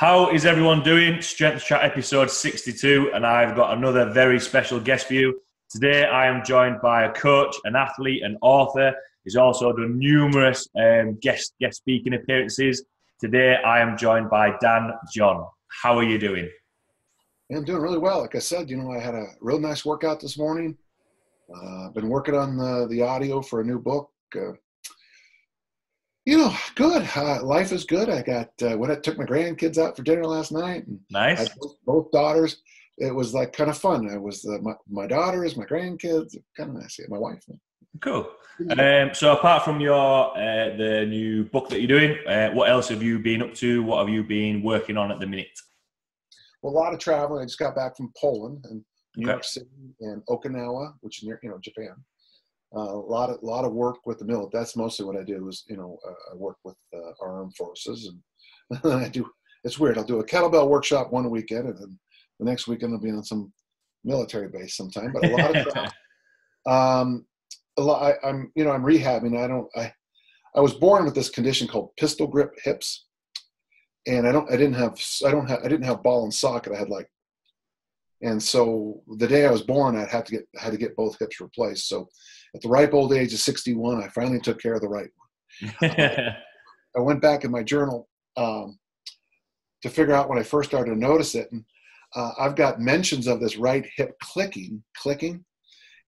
How is everyone doing? Strength Chat episode 62, and I've got another very special guest for you. Today I am joined by a coach, an athlete, an author. He's also done numerous guest speaking appearances. Today I am joined by Dan John. How are you doing? I'm doing really well. Like I said, I had a real nice workout this morning. Been working on the audio for a new book. Good. Life is good. I took my grandkids out for dinner last night. And Nice. I had both daughters. It was like kind of fun. I was my daughters, my grandkids. Kind of nice. My wife. Cool. So apart from your the new book that you're doing, what else have you been up to? What have you been working on at the minute? Well, a lot of traveling. I just got back from Poland and New Okay. York City and Okinawa, which is near, Japan. A lot of work with the military. That's mostly what I do. Is I work with our armed forces, and It's weird. I'll do a kettlebell workshop one weekend, and then the next weekend I'll be on some military base sometime. But a lot of travel. I'm rehabbing. I was born with this condition called pistol grip hips, and I didn't have ball and socket. And so the day I was born, I had to get both hips replaced. So at the ripe old age of 61, I finally took care of the right one. I went back in my journal to figure out when I first started to notice it. And I've got mentions of this right hip clicking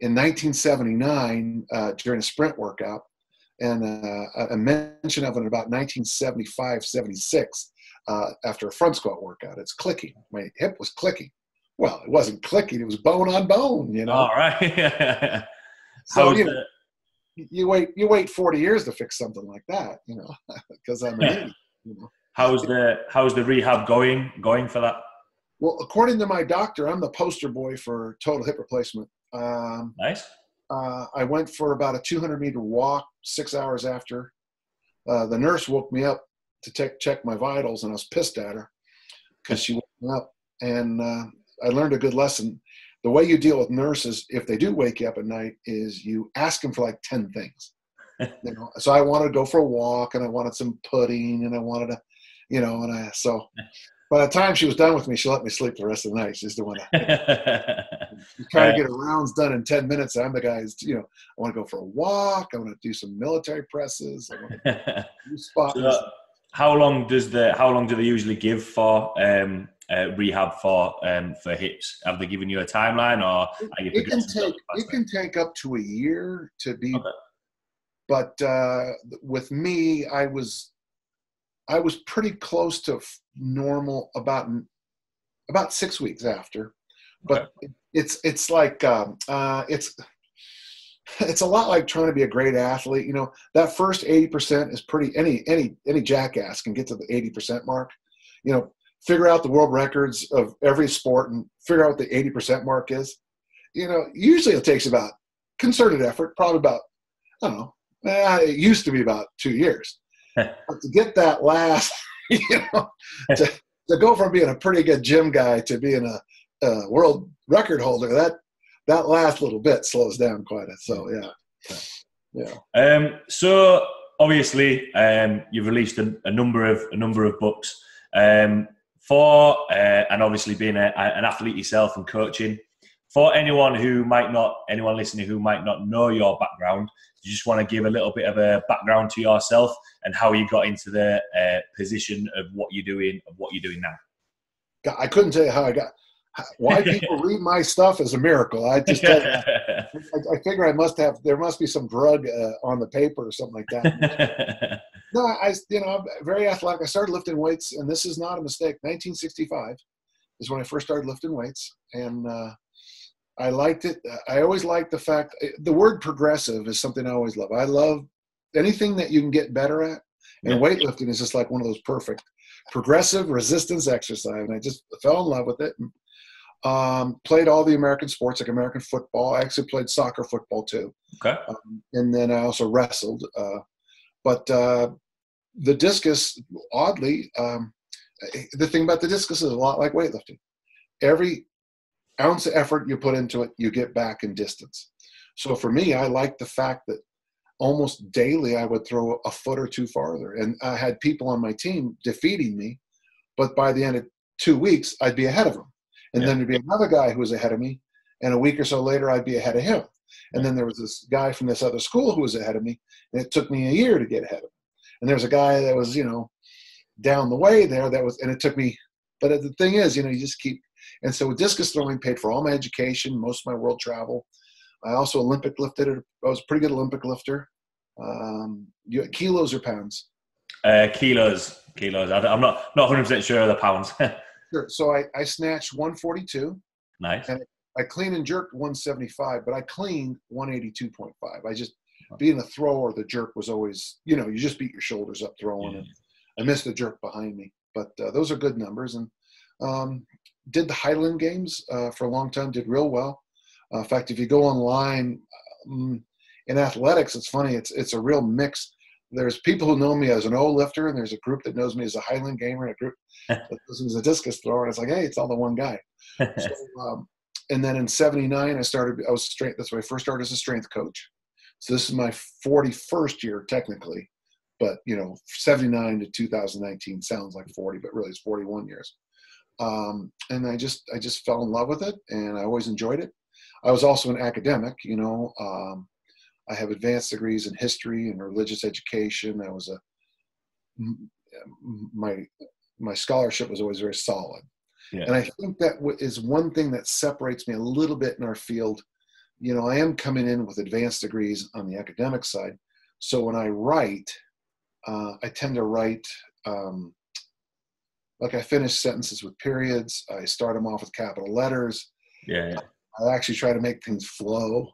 in 1979 during a sprint workout, and a mention of it in about 1975, 76 after a front squat workout. It's clicking. My hip was clicking. Well, it wasn't clicking; it was bone on bone. All right. So you wait 40 years to fix something like that, because I'm an idiot. How's the rehab going for that? Well, according to my doctor, I'm the poster boy for total hip replacement. Nice. I went for about a 200-meter walk 6 hours after. The nurse woke me up to check my vitals, and I was pissed at her because she woke me up. And I learned a good lesson. The way you deal with nurses, if they do wake you up at night, is you ask them for like 10 things. So I wanted to go for a walk, and I wanted some pudding, and I wanted to, so by the time she was done with me, she let me sleep the rest of the night. She just didn't want to try to get her rounds done in 10 minutes. I'm the guy who's, I want to go for a walk. I want to do some military presses. I want to do spot. So how long do they usually give for rehab for hips? Have they given you a timeline, or are you it can take up to a year to be. Okay. But with me, I was pretty close to normal about 6 weeks after. But okay. It's like it's a lot like trying to be a great athlete. That first 80% is pretty. Any jackass can get to the 80% mark. Figure out the world records of every sport and figure out what the 80% mark is. Usually it takes about concerted effort, probably about, I don't know, it used to be about 2 years. But to get that last, to go from being a pretty good gym guy to being a world record holder, that last little bit slows down quite a. So yeah. So obviously, you've released a number of books. And obviously being an athlete yourself and coaching, for anyone listening who might not know your background, you just want to give a little bit of a background to yourself and how you got into the position of what you're doing now. I couldn't tell you why people read my stuff is a miracle. I just tell you, I figure there must be some drug on the paper or something like that. No, I'm very athletic. I started lifting weights, and this is not a mistake. 1965 is when I first started lifting weights, and I liked it. I always liked the fact the word progressive is something I always love. I love anything that you can get better at, and weightlifting is just like one of those perfect progressive resistance exercise. And I just fell in love with it. And, played all the American sports, like American football. I actually played soccer football too. Okay. And then I also wrestled. But the discus, oddly, the thing about the discus is a lot like weightlifting. Every ounce of effort you put into it, you get back in distance. So for me, I like the fact that almost daily I would throw a foot or two farther. And I had people on my team defeating me but by the end of 2 weeks, I'd be ahead of him. And then there'd be another guy who was ahead of me. And a week or so later, I'd be ahead of him. And then there was this guy from this other school who was ahead of me. And it took me a year to get ahead of him. And there was a guy that was, down the way there and it took me, but the thing is, you just keep. And so discus throwing paid for all my education, most of my world travel. I also Olympic lifted. I was a pretty good Olympic lifter. Kilos or pounds? Kilos. I'm not 100% sure of the pounds. Sure. So I snatched 142. Nice. And I clean and jerked 175, but I cleaned 182.5. I just, being a thrower, the jerk was always, you just beat your shoulders up throwing. And I missed the jerk behind me. But those are good numbers. And did the Highland Games for a long time, did real well. In fact, if you go online in athletics, it's funny, it's a real mix. There's people who know me as an O lifter, and there's a group that knows me as a Highland gamer, and a group that knows me as a discus thrower. And it's like, hey, it's all the one guy. So, and then in '79, I was strength. That's when I first started as a strength coach. So this is my 41st year technically, but 79 to 2019 sounds like 40, but really it's 41 years. And I just fell in love with it, and I always enjoyed it. I was also an academic, I have advanced degrees in history and religious education. I was my scholarship was always very solid. Yeah. And I think that is one thing that separates me a little bit in our field. I am coming in with advanced degrees on the academic side. So when I write, I tend to write, like I finish sentences with periods. I start them off with capital letters. Yeah. I actually try to make things flow.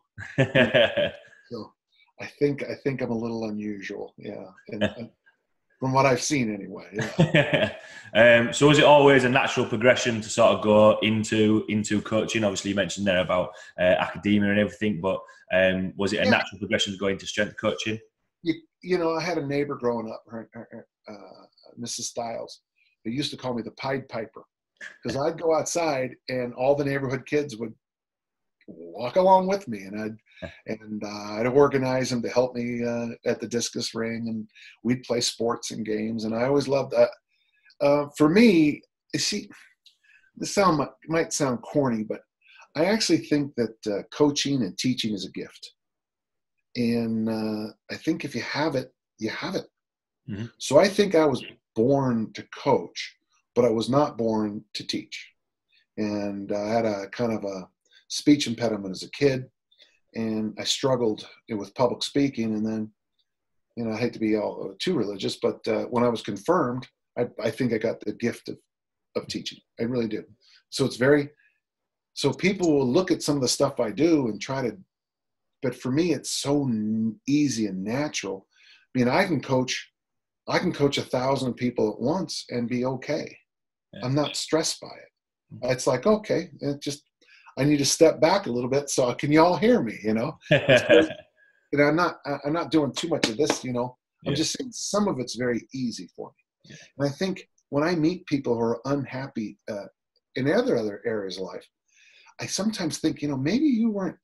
So I think I'm a little unusual. Yeah. And from what I've seen anyway. Yeah. So was it always a natural progression to sort of go into coaching? Obviously you mentioned there about academia and everything, but was it a natural progression to go into strength coaching? I had a neighbor growing up, Mrs. Stiles, who used to call me the Pied Piper, because I'd go outside and all the neighborhood kids would walk along with me, and I'd organize them to help me at the discus ring, and we'd play sports and games, and I always loved that. For me, see, this might sound corny, but I actually think that coaching and teaching is a gift, and I think if you have it, you have it. Mm-hmm. So I think I was born to coach, but I was not born to teach, and I had a kind of a speech impediment as a kid, and I struggled with public speaking. And then, I hate to be all too religious, but when I was confirmed, I think I got the gift of teaching. I really do. So so people will look at some of the stuff I do and try to, but for me, it's so easy and natural. I mean, I can coach 1,000 people at once and be okay. Yeah. I'm not stressed by it. It's like, okay, I need to step back a little bit. So can you all hear me? I'm not doing too much of this, I'm just saying some of it's very easy for me. Yeah. And I think when I meet people who are unhappy in other areas of life, I sometimes think, maybe you weren't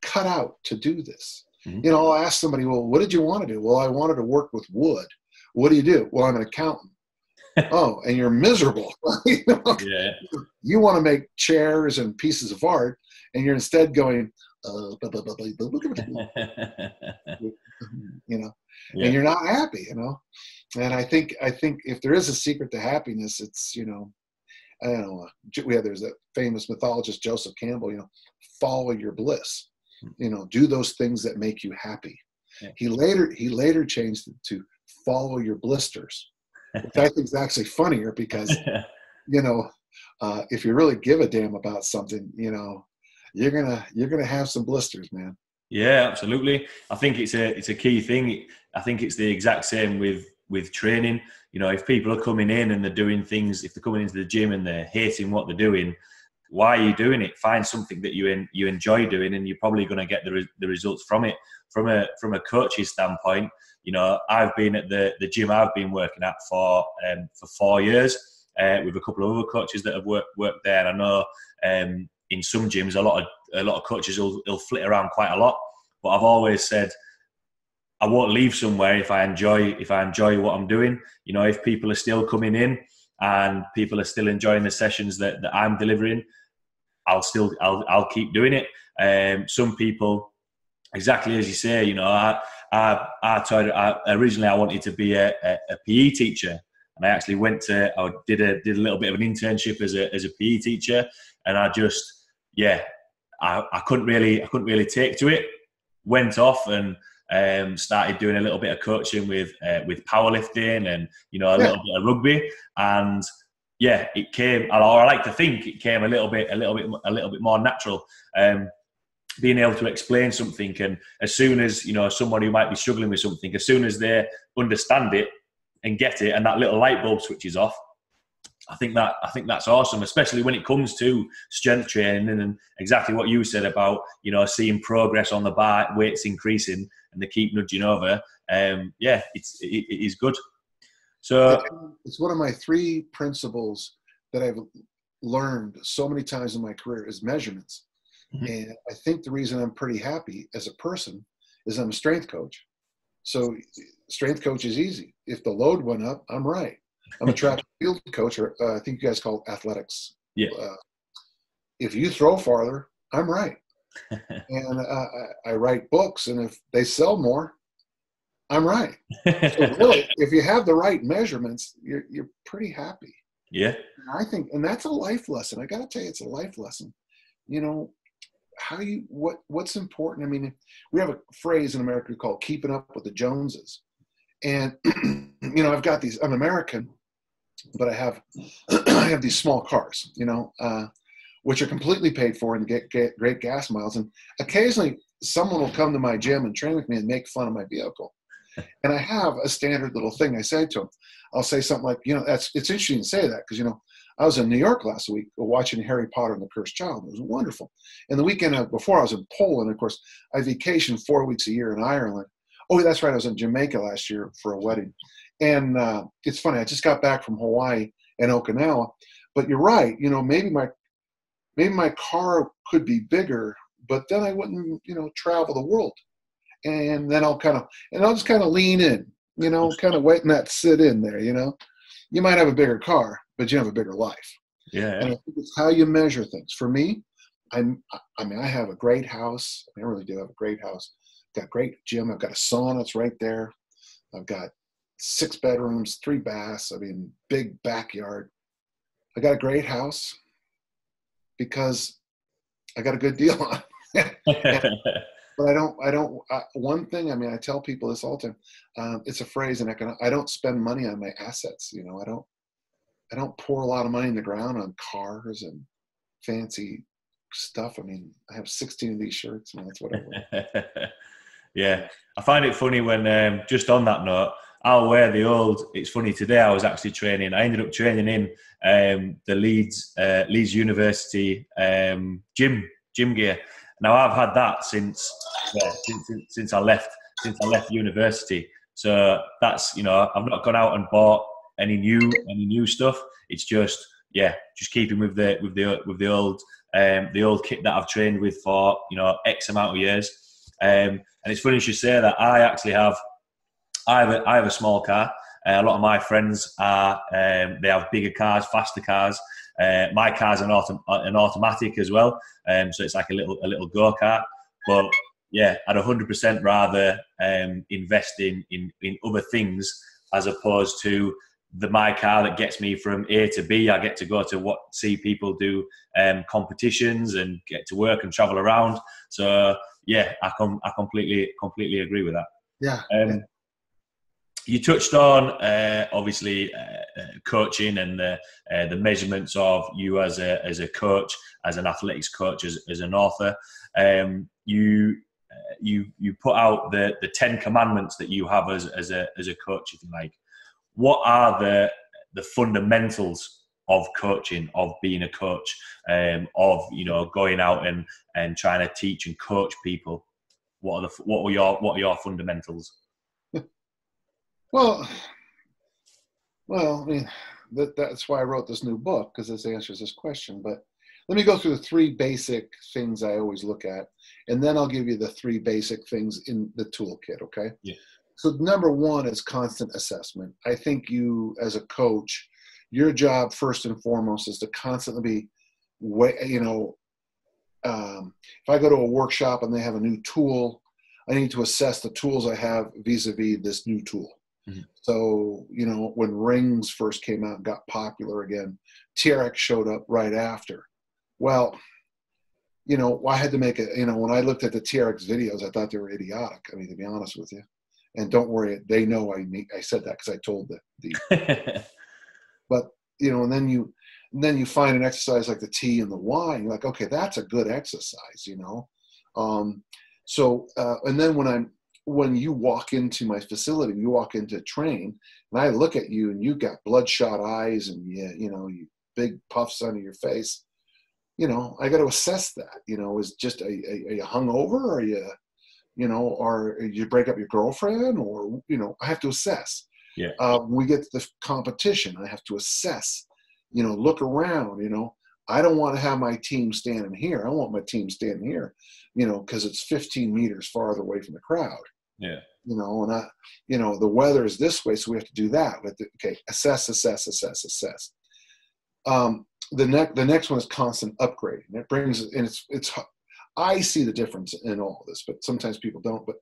cut out to do this. Mm-hmm. I'll ask somebody, well, what did you want to do? Well, I wanted to work with wood. What do you do? Well, I'm an accountant. Oh, and you're miserable. Yeah. You want to make chairs and pieces of art, and you're instead going, and you're not happy, And I think if there is a secret to happiness, it's, I don't know. There's that famous mythologist, Joseph Campbell, follow your bliss, do those things that make you happy. Yeah. He later changed it to follow your blisters, which I think is actually funnier because, if you really give a damn about something, you're gonna have some blisters, man. Yeah, absolutely. I think it's a key thing. I think it's the exact same with training. If people are coming in and they're doing things, if they're coming into the gym and they're hating what they're doing, why are you doing it? Find something that you enjoy doing, and you're probably going to get the results from it. From a coach's standpoint, I've been at the gym I've been working at for 4 years with a couple of other coaches that have worked there. And I know in some gyms a lot of coaches will flit around quite a lot, but I've always said I won't leave somewhere if I enjoy what I'm doing. If people are still coming in and people are still enjoying the sessions that I'm delivering, I'll keep doing it. Some people, exactly as you say, you know, originally I wanted to be a PE teacher, and I actually did a little bit of an internship as a PE teacher, and I couldn't really take to it. Went off and started doing a little bit of coaching with powerlifting and, you know, a little bit of rugby, and it came, or I like to think it came a little bit more natural. Being able to explain something, and as soon as, you know, someone who might be struggling with something, as soon as they understand it and get it, and that little light bulb switches off, I think that's awesome, especially when it comes to strength training, and exactly what you said about, you know, seeing progress on the bar, weights increasing, and they keep nudging over. It is good. So it's one of my 3 principles that I've learned so many times in my career is measurements. Mm-hmm. And I think the reason I'm pretty happy as a person is I'm a strength coach. So strength coach is easy. If the load went up, I'm right. I'm a track field coach, or I think you guys call it athletics. Yeah. If you throw farther, I'm right. And I write books, and if they sell more, I'm right. So really, if you have the right measurements, you're pretty happy. Yeah. And I think, and that's a life lesson. I got to tell you, it's a life lesson. You know, what's important. I mean, we have a phrase in America called keeping up with the Joneses. And, you know, I'm American, but I have these small cars, you know, which are completely paid for and get great gas miles. And occasionally someone will come to my gym and train with me and make fun of my vehicle. And I have a standard little thing I say to them. I'll say something like, you know, it's interesting to say that, because, you know, I was in New York last week watching Harry Potter and the Cursed Child. It was wonderful. And the weekend before, I was in Poland. Of course, I vacationed 4 weeks a year in Ireland. Oh, that's right. I was in Jamaica last year for a wedding. And it's funny. I just got back from Hawaii and Okinawa. But you're right. You know, maybe my car could be bigger, but then I wouldn't, you know, travel the world. And then I'll just kind of lean in, you know, kind of waiting that sit in there, you know. You might have a bigger car, but you have a bigger life. Yeah. And I think it's how you measure things. For me, I have a great house. I really do have a great house. Got a great gym. I've got a sauna. It's right there. I've got 6 bedrooms, 3 baths. I mean, big backyard. I got a great house because I got a good deal on it. But one thing, I mean, I tell people this all the time. It's a phrase in economics. I don't spend money on my assets. You know, I don't pour a lot of money in the ground on cars and fancy stuff. I mean, I have 16 of these shirts, and that's what I wear. Yeah. I find it funny when, just on that note, I'll wear it's funny, today I was actually training. I ended up training in the Leeds University gym gear. Now I've had that since I left university. So that's, you know, I've not gone out and bought any new stuff. It's just keeping with the old kit that I've trained with for, you know, X amount of years. And it's funny you should say that. I have a small car. A lot of my friends they have bigger cars, faster cars. My car's an automatic as well, so it's like a little go-kart. But yeah, I'd 100% rather invest in other things as opposed to my car that gets me from A to B. I get to go to see people do competitions and get to work and travel around. So yeah, I completely agree with that. Yeah. You touched on obviously coaching and the measurements of you as a coach, as an athletics coach, as an author. You put out the 10 commandments that you have as a coach, if you like. What are the fundamentals of coaching, of being a coach, of, you know, going out and trying to teach and coach people? What are your fundamentals? Well, I mean, that's why I wrote this new book, because this answers this question. But let me go through the 3 basic things I always look at, and then I'll give you the 3 basic things in the toolkit, okay? Yeah. So number 1 is constant assessment. I think you, as a coach, your job first and foremost is to constantly be, if I go to a workshop and they have a new tool, I need to assess the tools I have vis-a-vis this new tool. Mm-hmm. So, when rings first came out and got popular again, TRX showed up right after. Well, I had to make it, when I looked at the TRX videos, I thought they were idiotic. I mean, to be honest with you. And don't worry, they know I said that because I told the but, and then you find an exercise like the T and the Y, and you're like, okay, that's a good exercise, and then when you walk into my facility, you walk into train, and I look at you and you got bloodshot eyes and you big puffs under your face, I got to assess that, is just are you hungover, or or you break up your girlfriend, or, I have to assess. Yeah. When we get to the competition, I have to assess, look around, I don't want to have my team standing here. I want my team standing here, because it's 15 meters farther away from the crowd. Yeah. And the weather is this way, so we have to do that. Okay, assess. The next one is constant upgrading. It brings, and it's. I see the difference in all of this, but sometimes people don't. But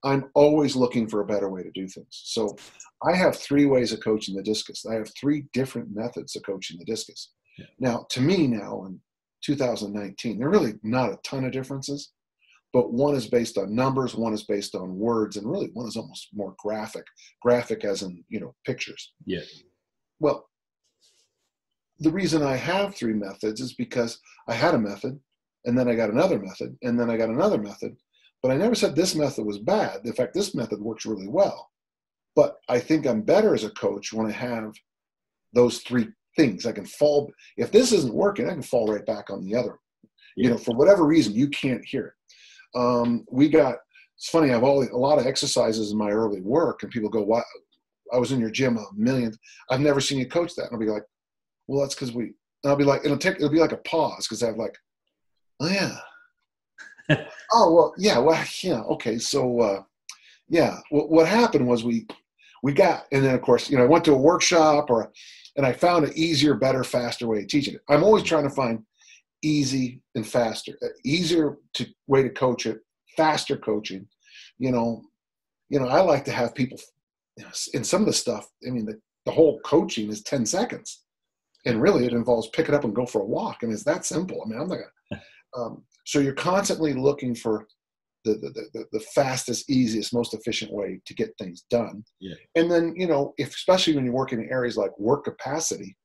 I'm always looking for a better way to do things. So I have 3 ways of coaching the discus. I have 3 different methods of coaching the discus. Yeah. Now, to me now in 2019, there are really not a ton of differences, but one is based on numbers, one is based on words, and really one is almost more graphic as in, pictures. Yeah. Well, the reason I have 3 methods is because I had a method, and then I got another method, and then I got another method. But I never said this method was bad. In fact, this method works really well. But I think I'm better as a coach when I have those 3 things. I can fall, if this isn't working, I can fall right back on the other. Yeah. For whatever reason, you can't hear it. It's funny, I have a lot of exercises in my early work, and people go, "Why? I was in your gym a million. I've never seen you coach that." And I'll be like, "Well, that's because and I'll be like, it'll be like a pause, because I have like, oh yeah. Oh, well, yeah, okay. So, what happened was we got, and then of course, I went to a workshop and I found an easier, better, faster way of teaching it. I'm always trying to find easy and faster, easier way to coach it, faster coaching. I like to have people, in some of the stuff, I mean, the whole coaching is 10 seconds. And really it involves pick it up and go for a walk. And it's that simple. I mean, I'm not going to, so you're constantly looking for the fastest, easiest, most efficient way to get things done. Yeah. And then, especially when you work in areas like work capacity,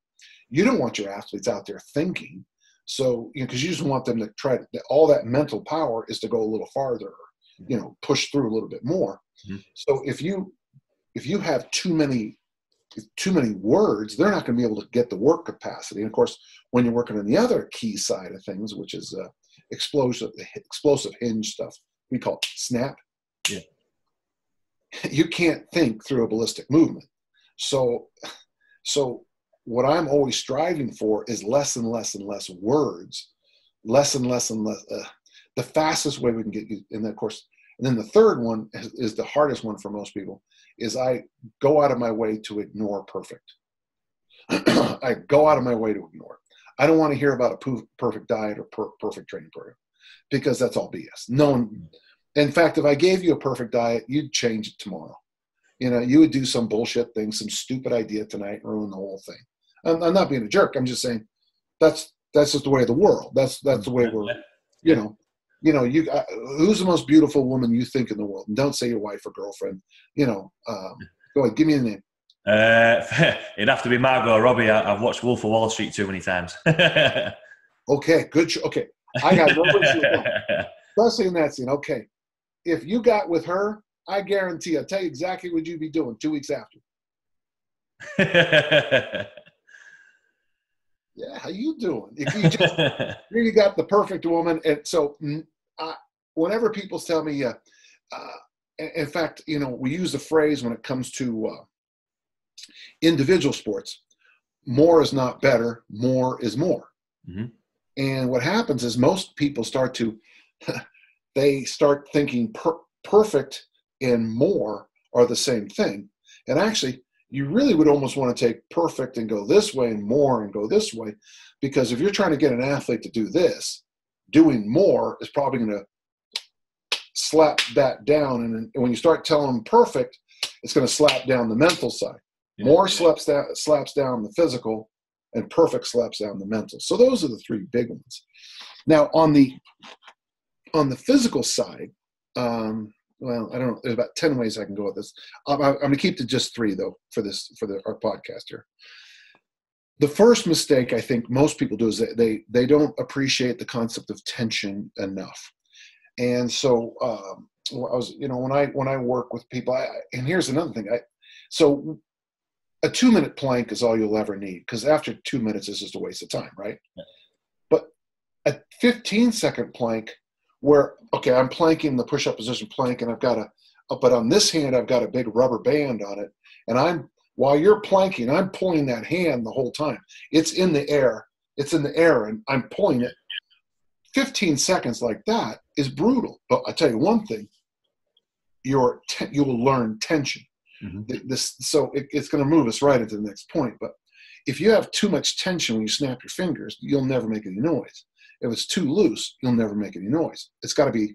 you don't want your athletes out there thinking. So, because you just want them to try all that mental power is to go a little farther, push through a little bit more. Mm-hmm. So if you have too many words, they're not going to be able to get the work capacity. And of course, when you're working on the other key side of things, which is explosive hinge stuff, we call it snap. Yeah. You can't think through a ballistic movement. So what I'm always striving for is less and less and less words, less and less and less. The fastest way we can get you, and then of course, and then the third one is the hardest one for most people, is I go out of my way to ignore perfect. I go out of my way to ignore it. I don't want to hear about a perfect diet or perfect training program, because that's all BS. No one, in fact, if I gave you a perfect diet, you'd change it tomorrow. You would do some bullshit thing, some stupid idea tonight, and ruin the whole thing. I'm not being a jerk. I'm just saying that's just the way of the world. That's the way we're, who's the most beautiful woman you think in the world? And don't say your wife or girlfriend. Go ahead, give me a name. It'd have to be Margot Robbie. I've watched Wolf of Wall Street too many times. Okay, good. Okay, I got no issue with that. Especially in that scene. Okay, if you got with her, I guarantee I'll tell you exactly what you'd be doing 2 weeks after. Yeah, how you doing? If you just really got the perfect woman. And so whenever people tell me, in fact, we use the phrase when it comes to individual sports, more is not better, more is more. Mm-hmm. And what happens is most people start thinking perfect and more are the same thing. And actually, you really would almost want to take perfect and go this way and more and go this way, because if you're trying to get an athlete to do this, doing more is probably going to slap that down. And when you start telling them perfect, it's going to slap down the mental side. More slaps down the physical, and perfect slaps down the mental. So those are the three big ones. Now on the physical side, well, I don't know. There's about 10 ways I can go with this. I'm going to keep to just three though for our podcast here. The first mistake I think most people do is they don't appreciate the concept of tension enough. And so when I work with people, and here's another thing. So a 2-minute plank is all you'll ever need, because after 2 minutes it's just a waste of time, right? Yeah. But a 15-second plank where, okay, I'm planking the push-up position plank, and but on this hand I've got a big rubber band on it, and while you're planking, I'm pulling that hand the whole time. It's in the air, and I'm pulling it. 15 seconds like that is brutal. But I tell you one thing, you will learn tension. Mm-hmm. So it's going to move us right into the next point. But if you have too much tension when you snap your fingers, you'll never make any noise. If it's too loose, you'll never make any noise. It's got to be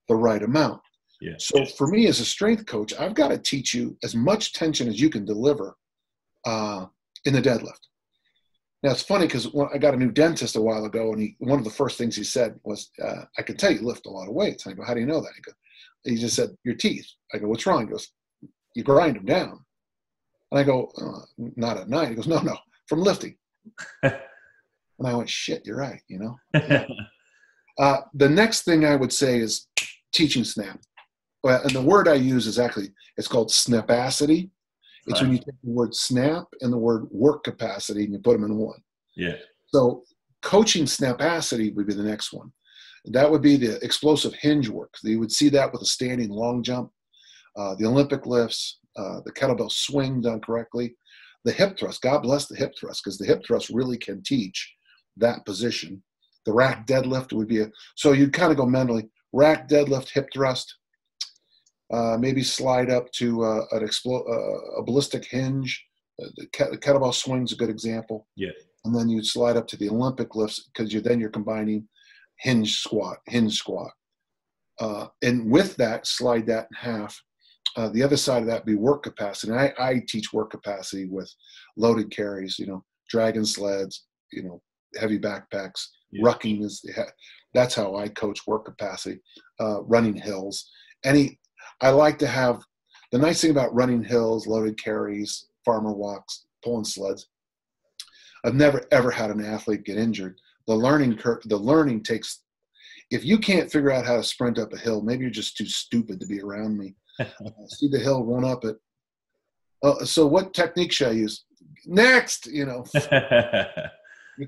the right amount. Yeah. So for me as a strength coach, I've got to teach you as much tension as you can deliver in the deadlift. Now it's funny because when I got a new dentist a while ago, and one of the first things he said was, "I can tell you lift a lot of weights." And I go, "How do you know that?" He just said, "Your teeth." I go, "What's wrong?" He goes, "You grind them down." And I go, "Not at night." He goes, "No, from lifting." And I went, "Shit, you're right." Yeah. The next thing I would say is teaching snap. Well, and the word I use it's called snapacity. It's when you take the word snap and the word work capacity and you put them in one. Yeah. So coaching snapacity would be the next one. That would be the explosive hinge work. You would see that with a standing long jump, the Olympic lifts, the kettlebell swing done correctly, the hip thrust. God bless the hip thrust, because the hip thrust really can teach that position. The rack deadlift would be so you'd kind of go mentally, rack deadlift, hip thrust, maybe slide up to a ballistic hinge. The kettlebell swing's a good example. Yeah. And then you'd slide up to the Olympic lifts, because you're combining hinge squat. And with that, slide that in half. The other side of that would be work capacity. And I teach work capacity with loaded carries, dragon sleds, heavy backpacks. Yeah. Rucking that's how I coach work capacity. Running hills. I like to have, the nice thing about running hills, loaded carries, farmer walks, pulling sleds, I've never ever had an athlete get injured. The learning takes, if you can't figure out how to sprint up a hill, maybe you're just too stupid to be around me. See the hill, run up it. So what technique should I use? Next, you're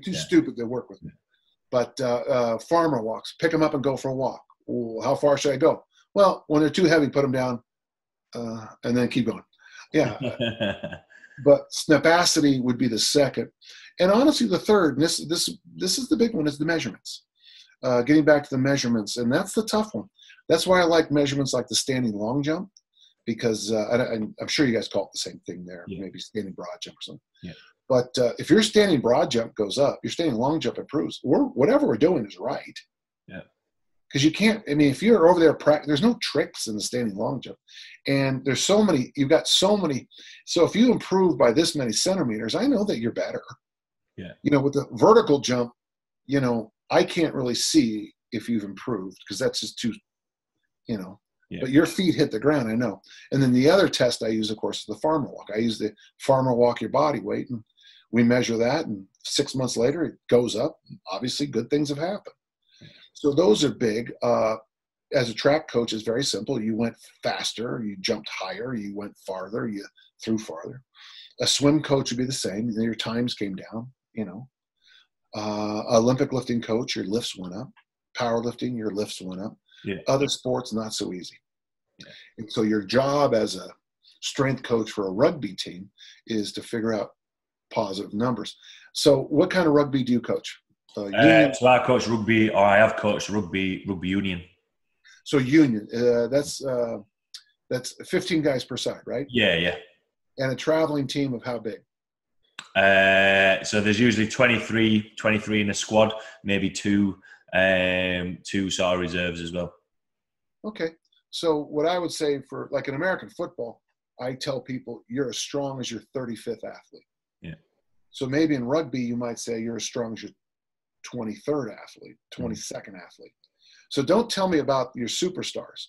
too stupid to work with me. But farmer walks, pick them up and go for a walk. Ooh, how far should I go? Well, when they're too heavy, put them down and then keep going. Yeah. But snapacity would be the second. And honestly, the third, and this is the big one, is the measurements. Getting back to the measurements, and that's the tough one. That's why I like measurements like the standing long jump, because I'm sure you guys call it the same thing there, yeah. Maybe standing broad jump or something. Yeah. But if your standing broad jump goes up, your standing long jump improves. Whatever we're doing is right. Yeah. Because you can't, if you're over there, there's no tricks in the standing long jump. And there's you've got so many. So if you improve by this many centimeters, I know that you're better. Yeah. With the vertical jump, I can't really see if you've improved, because that's just too, Yeah. But your feet hit the ground, I know. And then the other test I use, of course, is the farmer walk. I use the farmer walk your body weight, and we measure that, and 6 months later it goes up. Obviously, good things have happened. So those are big. As a track coach, it's very simple. You went faster, you jumped higher, you went farther, you threw farther. A swim coach would be the same. Your times came down, Olympic lifting coach, your lifts went up. Powerlifting, your lifts went up. Yeah. Other sports, not so easy. Yeah. And so your job as a strength coach for a rugby team is to figure out positive numbers. So what kind of rugby do you coach? So I coach rugby, or I have coached rugby union. So union, that's 15 guys per side, right? Yeah, yeah. And a traveling team of how big? So there's usually 23 in a squad, maybe two sort of reserves as well. Okay. So what I would say for like in American football, I tell people you're as strong as your 35th athlete. Yeah. So maybe in rugby, you might say you're as strong as your 23rd athlete, 22nd athlete. So don't tell me about your superstars.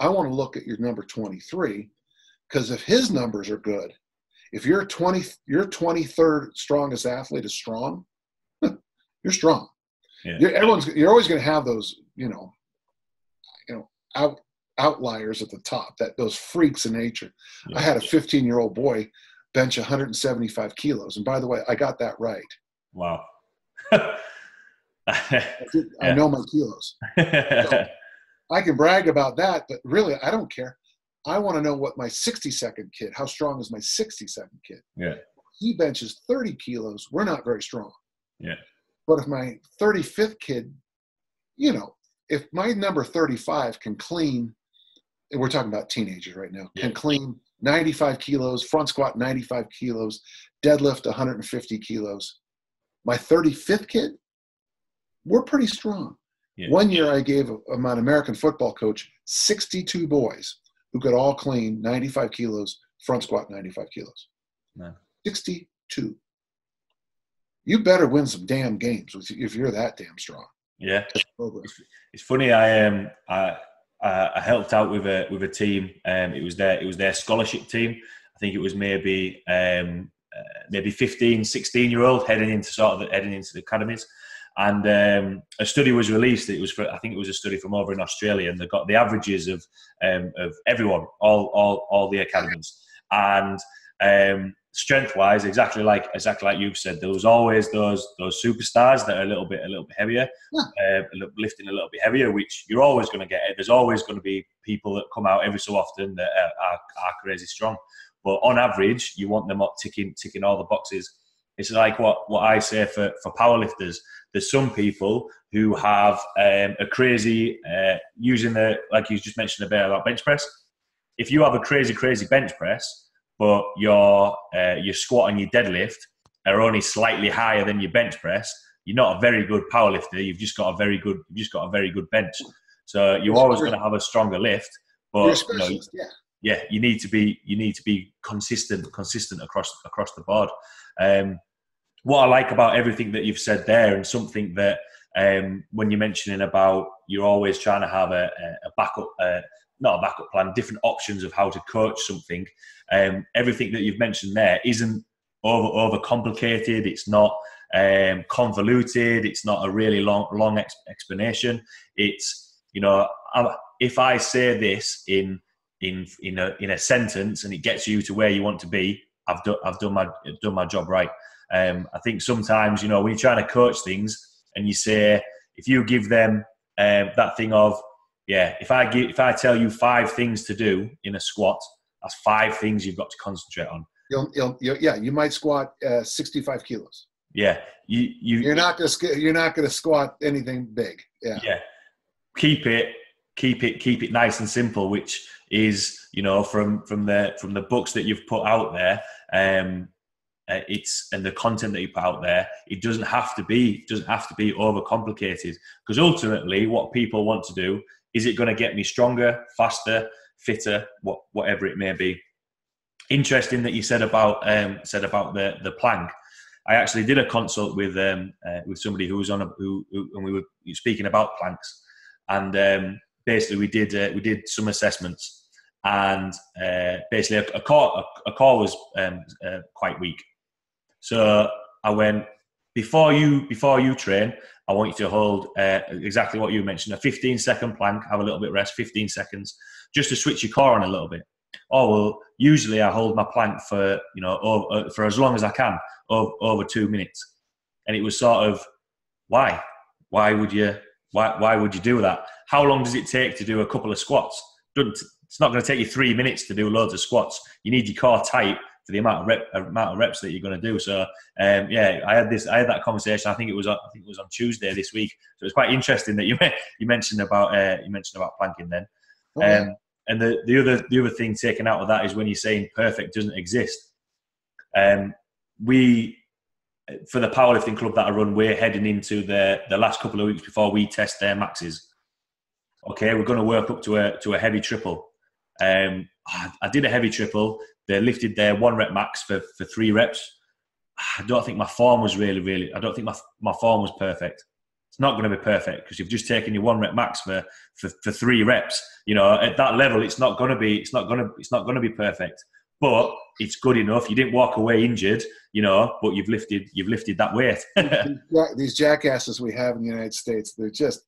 I want to look at your number 23, because if his numbers are good, if your 23rd strongest athlete is strong, you're strong. Yeah. You're always going to have those, outliers at the top, those freaks in nature. Yeah. I had a 15-year-old boy bench 175 kilos, and by the way, I got that right. Wow. I know my kilos. So I can brag about that, but really, I don't care. I want to know what my 62nd kid, how strong is my 62nd kid? Yeah. He benches 30 kilos. We're not very strong. Yeah. But if my 35th kid, if my number 35 can clean, and we're talking about teenagers right now, can clean 95 kilos, front squat 95 kilos, deadlift 150 kilos, my 35th kid, we're pretty strong. Yeah. One year I gave an American football coach 62 boys who could all clean 95 kilos, front squat 95 kilos. No. 62. You better win some damn games if you're that damn strong. Yeah. It's funny. I helped out with a team. It was their scholarship team. I think it was maybe 15, 16-year-old heading into the academies. And a study was released. I think it was a study from over in Australia, and they got the averages of everyone, all the academies, and strength-wise, exactly like you've said, there was always those superstars that are a little bit heavier, lifting a little bit heavier, which you're always going to get. There's always going to be people that come out every so often that are crazy strong, but on average, you want them up ticking all the boxes. It's like what I say for powerlifters. There's some people who have a crazy using like you just mentioned about bench press. If you have a crazy bench press, but your squat and your deadlift are only slightly higher than your bench press, you're not a very good powerlifter. You've just got a very good bench. So you're always going to have a stronger lift, but you need to be consistent across the board. What I like about everything that you've said there, and something that when you're mentioning about you're always trying to have a backup, not a backup plan, different options of how to coach something. Everything that you've mentioned there isn't over complicated. It's not convoluted. It's not a really long explanation. It's if I say this in a sentence and it gets you to where you want to be, I've done my job right. I think sometimes, when you're trying to coach things and you say, if you give them that thing of, if I tell you 5 things to do in a squat, that's 5 things you've got to concentrate on. You might squat 65 kilos. Yeah, you're not gonna squat anything big. Yeah. Yeah. Keep it nice and simple, which is from the books that you've put out there. And the content that you put out there, it doesn't have to be overcomplicated, because ultimately what people want to do, is it going to get me stronger, faster, fitter, whatever it may be. Interesting that you said about the plank. I actually did a consult with somebody who was and we were speaking about planks, and basically we did some assessments, and basically a core was quite weak. So I went, before you train, I want you to hold exactly what you mentioned, a 15-second plank, have a little bit rest, 15 seconds, just to switch your core on a little bit. Oh, well, usually I hold my plank for as long as I can, over 2 minutes. And it was sort of, why would you do that? How long does it take to do a couple of squats? It's not going to take you 3 minutes to do loads of squats. You need your core tight for the amount of reps that you're going to do. So I had that conversation. I think it was on Tuesday this week. So it was quite interesting that you mentioned about planking then. And the other thing taken out of that is when you're saying perfect doesn't exist. We, for the powerlifting club that I run, we're heading into the last couple of weeks before we test their maxes. Okay, we're going to work up to a heavy triple. I did a heavy triple. They lifted their 1 rep max for 3 reps. I don't think my form was really. I don't think my form was perfect. It's not going to be perfect because you've just taken your 1 rep max for 3 reps. You know, at that level, it's not going to be perfect. But it's good enough. You didn't walk away injured, you know, but you've lifted that weight. These jackasses we have in the United States, they're just,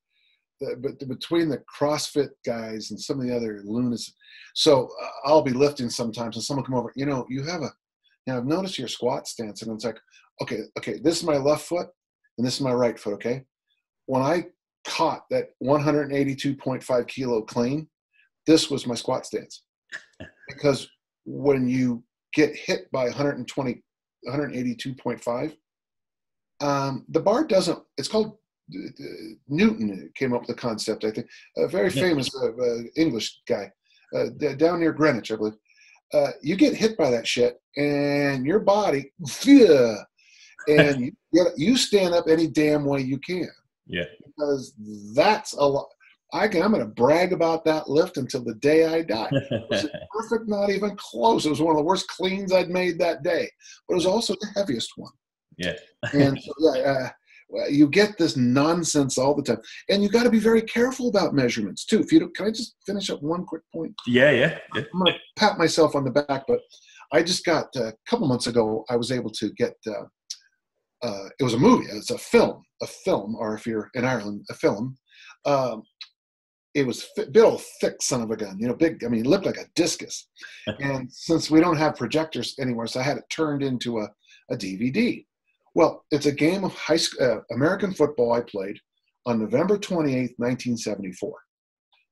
but between the CrossFit guys and some of the other lunatics. So I'll be lifting sometimes and someone come over, you know, I've noticed your squat stance. And it's like, okay, this is my left foot and this is my right foot, okay? When I caught that 182.5 kilo clean, this was my squat stance. Because when you get hit by 182.5, the bar doesn't, it's called, Newton came up with the concept, I think, a very famous English guy down near Greenwich, I believe. You get hit by that shit and your body, and you stand up any damn way you can. Yeah. Because that's a lot. I'm going to brag about that lift until the day I die. It was perfect, not even close. It was one of the worst cleans I'd made that day, but it was also the heaviest one. Yeah. And so, you get this nonsense all the time, and you got to be very careful about measurements too. Can I just finish up one quick point? Yeah. I'm going to pat myself on the back, but I just got a couple months ago. I was able to get. It was a movie. It's a film, or if you're in Ireland, a film. It was big old thick son of a gun, you know, big. I mean, it looked like a discus. And since we don't have projectors anymore, so I had it turned into a DVD. Well, it's a game of American football I played on November 28th, 1974.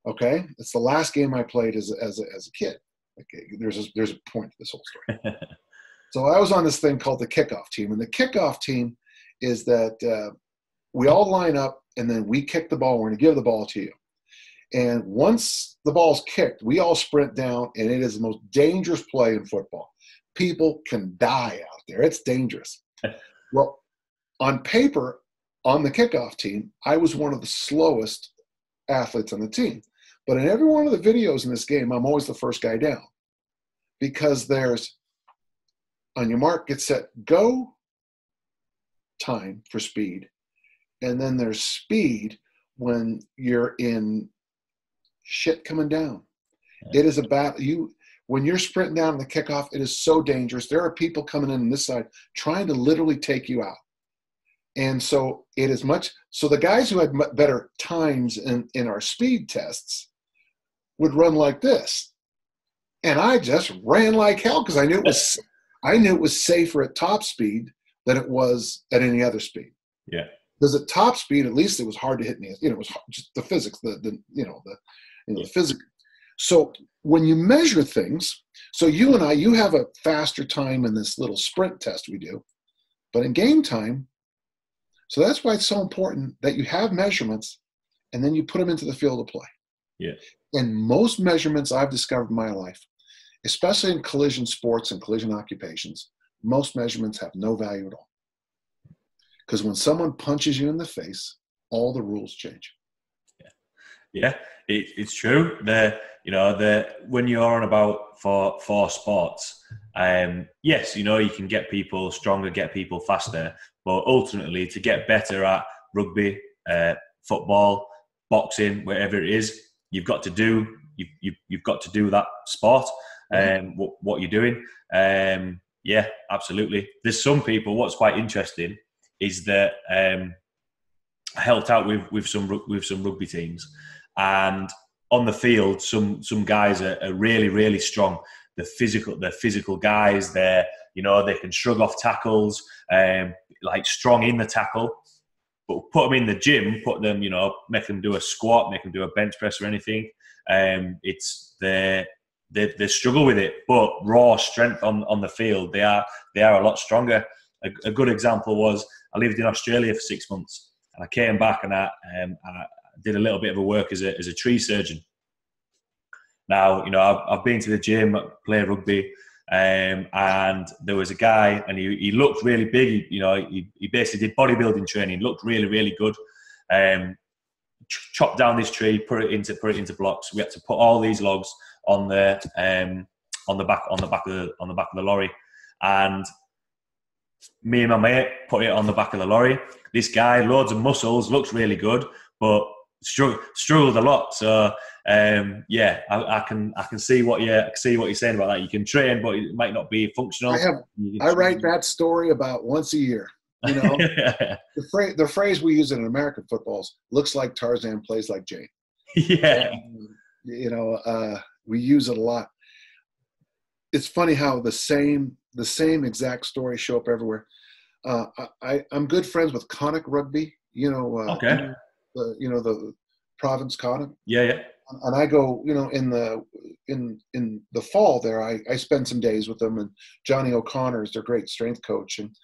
Okay, it's the last game I played as a kid. Okay, there's a point to this whole story. So I was on this thing called the kickoff team, and the kickoff team is that we all line up and then we kick the ball. We're going to give the ball to you. And once the ball's kicked, we all sprint down, and it is the most dangerous play in football. People can die out there. It's dangerous. Well, on paper, on the kickoff team, I was one of the slowest athletes on the team. But in every one of the videos in this game, I'm always the first guy down. Because there's, on your mark, get set, go time for speed. And then there's speed when you're in shit coming down. It is a battle. When you're sprinting down the kickoff, it is so dangerous. There are people coming in on this side trying to literally take you out. And so it is much. So the guys who had better times in our speed tests would run like this. And I just ran like hell because I knew it was safer at top speed than it was at any other speed. Yeah. Because at top speed, at least it was hard to hit me. You know, it was just the physics, the physics. So when you measure things, so you and you have a faster time in this little sprint test we do, but in game time, so that's why it's so important that you have measurements and then you put them into the field of play. Yeah. And most measurements I've discovered in my life, especially in collision sports and collision occupations, most measurements have no value at all. Because when someone punches you in the face, all the rules change. Yeah, it's true. When you're on about for sports, yes, you know, you can get people stronger, get people faster, but ultimately to get better at rugby, football, boxing, wherever it is, you've got to do that sport and what you're doing. Yeah, absolutely. There's some people. What's quite interesting is that I helped out with some rugby teams. And on the field, some guys are really, really strong. The physical guys. They can shrug off tackles, like strong in the tackle. But put them in the gym, make them do a squat, make them do a bench press or anything. They struggle with it. But raw strength on the field, they are a lot stronger. A good example was I lived in Australia for 6 months, and I came back and I did a little bit of a work as a tree surgeon. Now, I've been to the gym, play rugby, and there was a guy, and he looked really big. He basically did bodybuilding training, looked really, really good. Chopped down this tree, put it into blocks. We had to put all these logs on the back of the lorry, and me and my mate put it on the back of the lorry. This guy, loads of muscles, looks really good, but struggled a lot. So I can see what you're saying about that. You can train, but it might not be functional. I write that story about once a year. The phrase we use in American footballs, looks like Tarzan, plays like Jane. Yeah. And, we use it a lot. It's funny how the same exact stories show up everywhere. I'm good friends with Connacht Rugby. Okay. The province Connacht. Yeah. And I go, in the fall there, I spend some days with them. And Johnny O'Connor is their great strength coach, and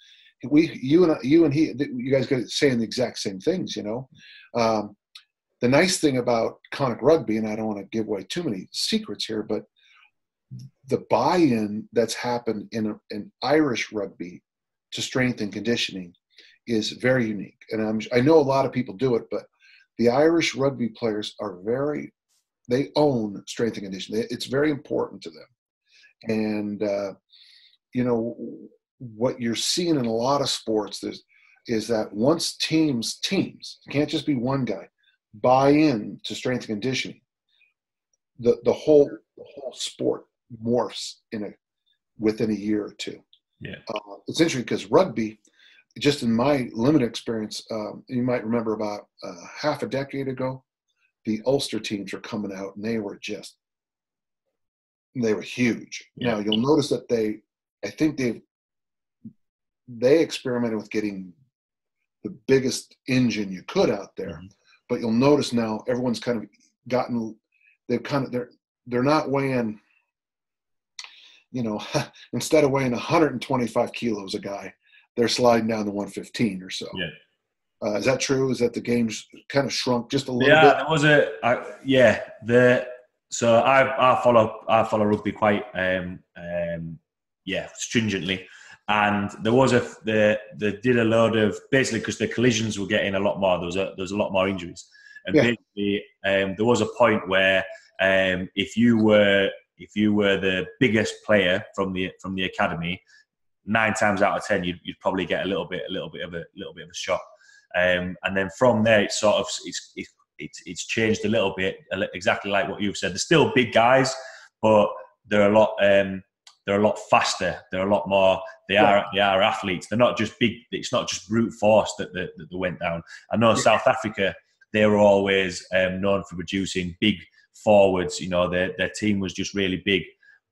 you and he, you guys get saying the exact same things. The nice thing about Connacht Rugby, and I don't want to give away too many secrets here, but the buy-in that's happened in Irish rugby to strength and conditioning is very unique. And I know a lot of people do it, but the Irish rugby players they own strength and conditioning. It's very important to them. And, what you're seeing in a lot of sports is that once teams, it can't just be one guy, buy in to strength and conditioning, the whole sport morphs within a year or two. Yeah. It's interesting because rugby, just in my limited experience, you might remember about half a decade ago, the Ulster teams were coming out and they were huge. Yeah. Now you'll notice that they experimented with getting the biggest engine you could out there, mm-hmm. But you'll notice now everyone's kind of gotten, they're not weighing, instead of weighing 125 kilos a guy, they're sliding down to 115 or so. Yeah. Is that true? Is that the game's kind of shrunk just a little bit? Yeah, there was so I follow rugby quite stringently. And there was they did a load of, basically because the collisions were getting a lot more. There was a lot more injuries, and basically there was a point where if you were the biggest player from the academy, 9 times out of 10 you'd probably get a little bit of a shot, and then from there it's sort of it's changed a little bit, exactly like what you've said. They're still big guys, but they're a lot faster. They're a lot more. They are athletes. They're not just big. It's not just brute force that they went down. I know South Africa, they were always known for producing big forwards. Their team was just really big.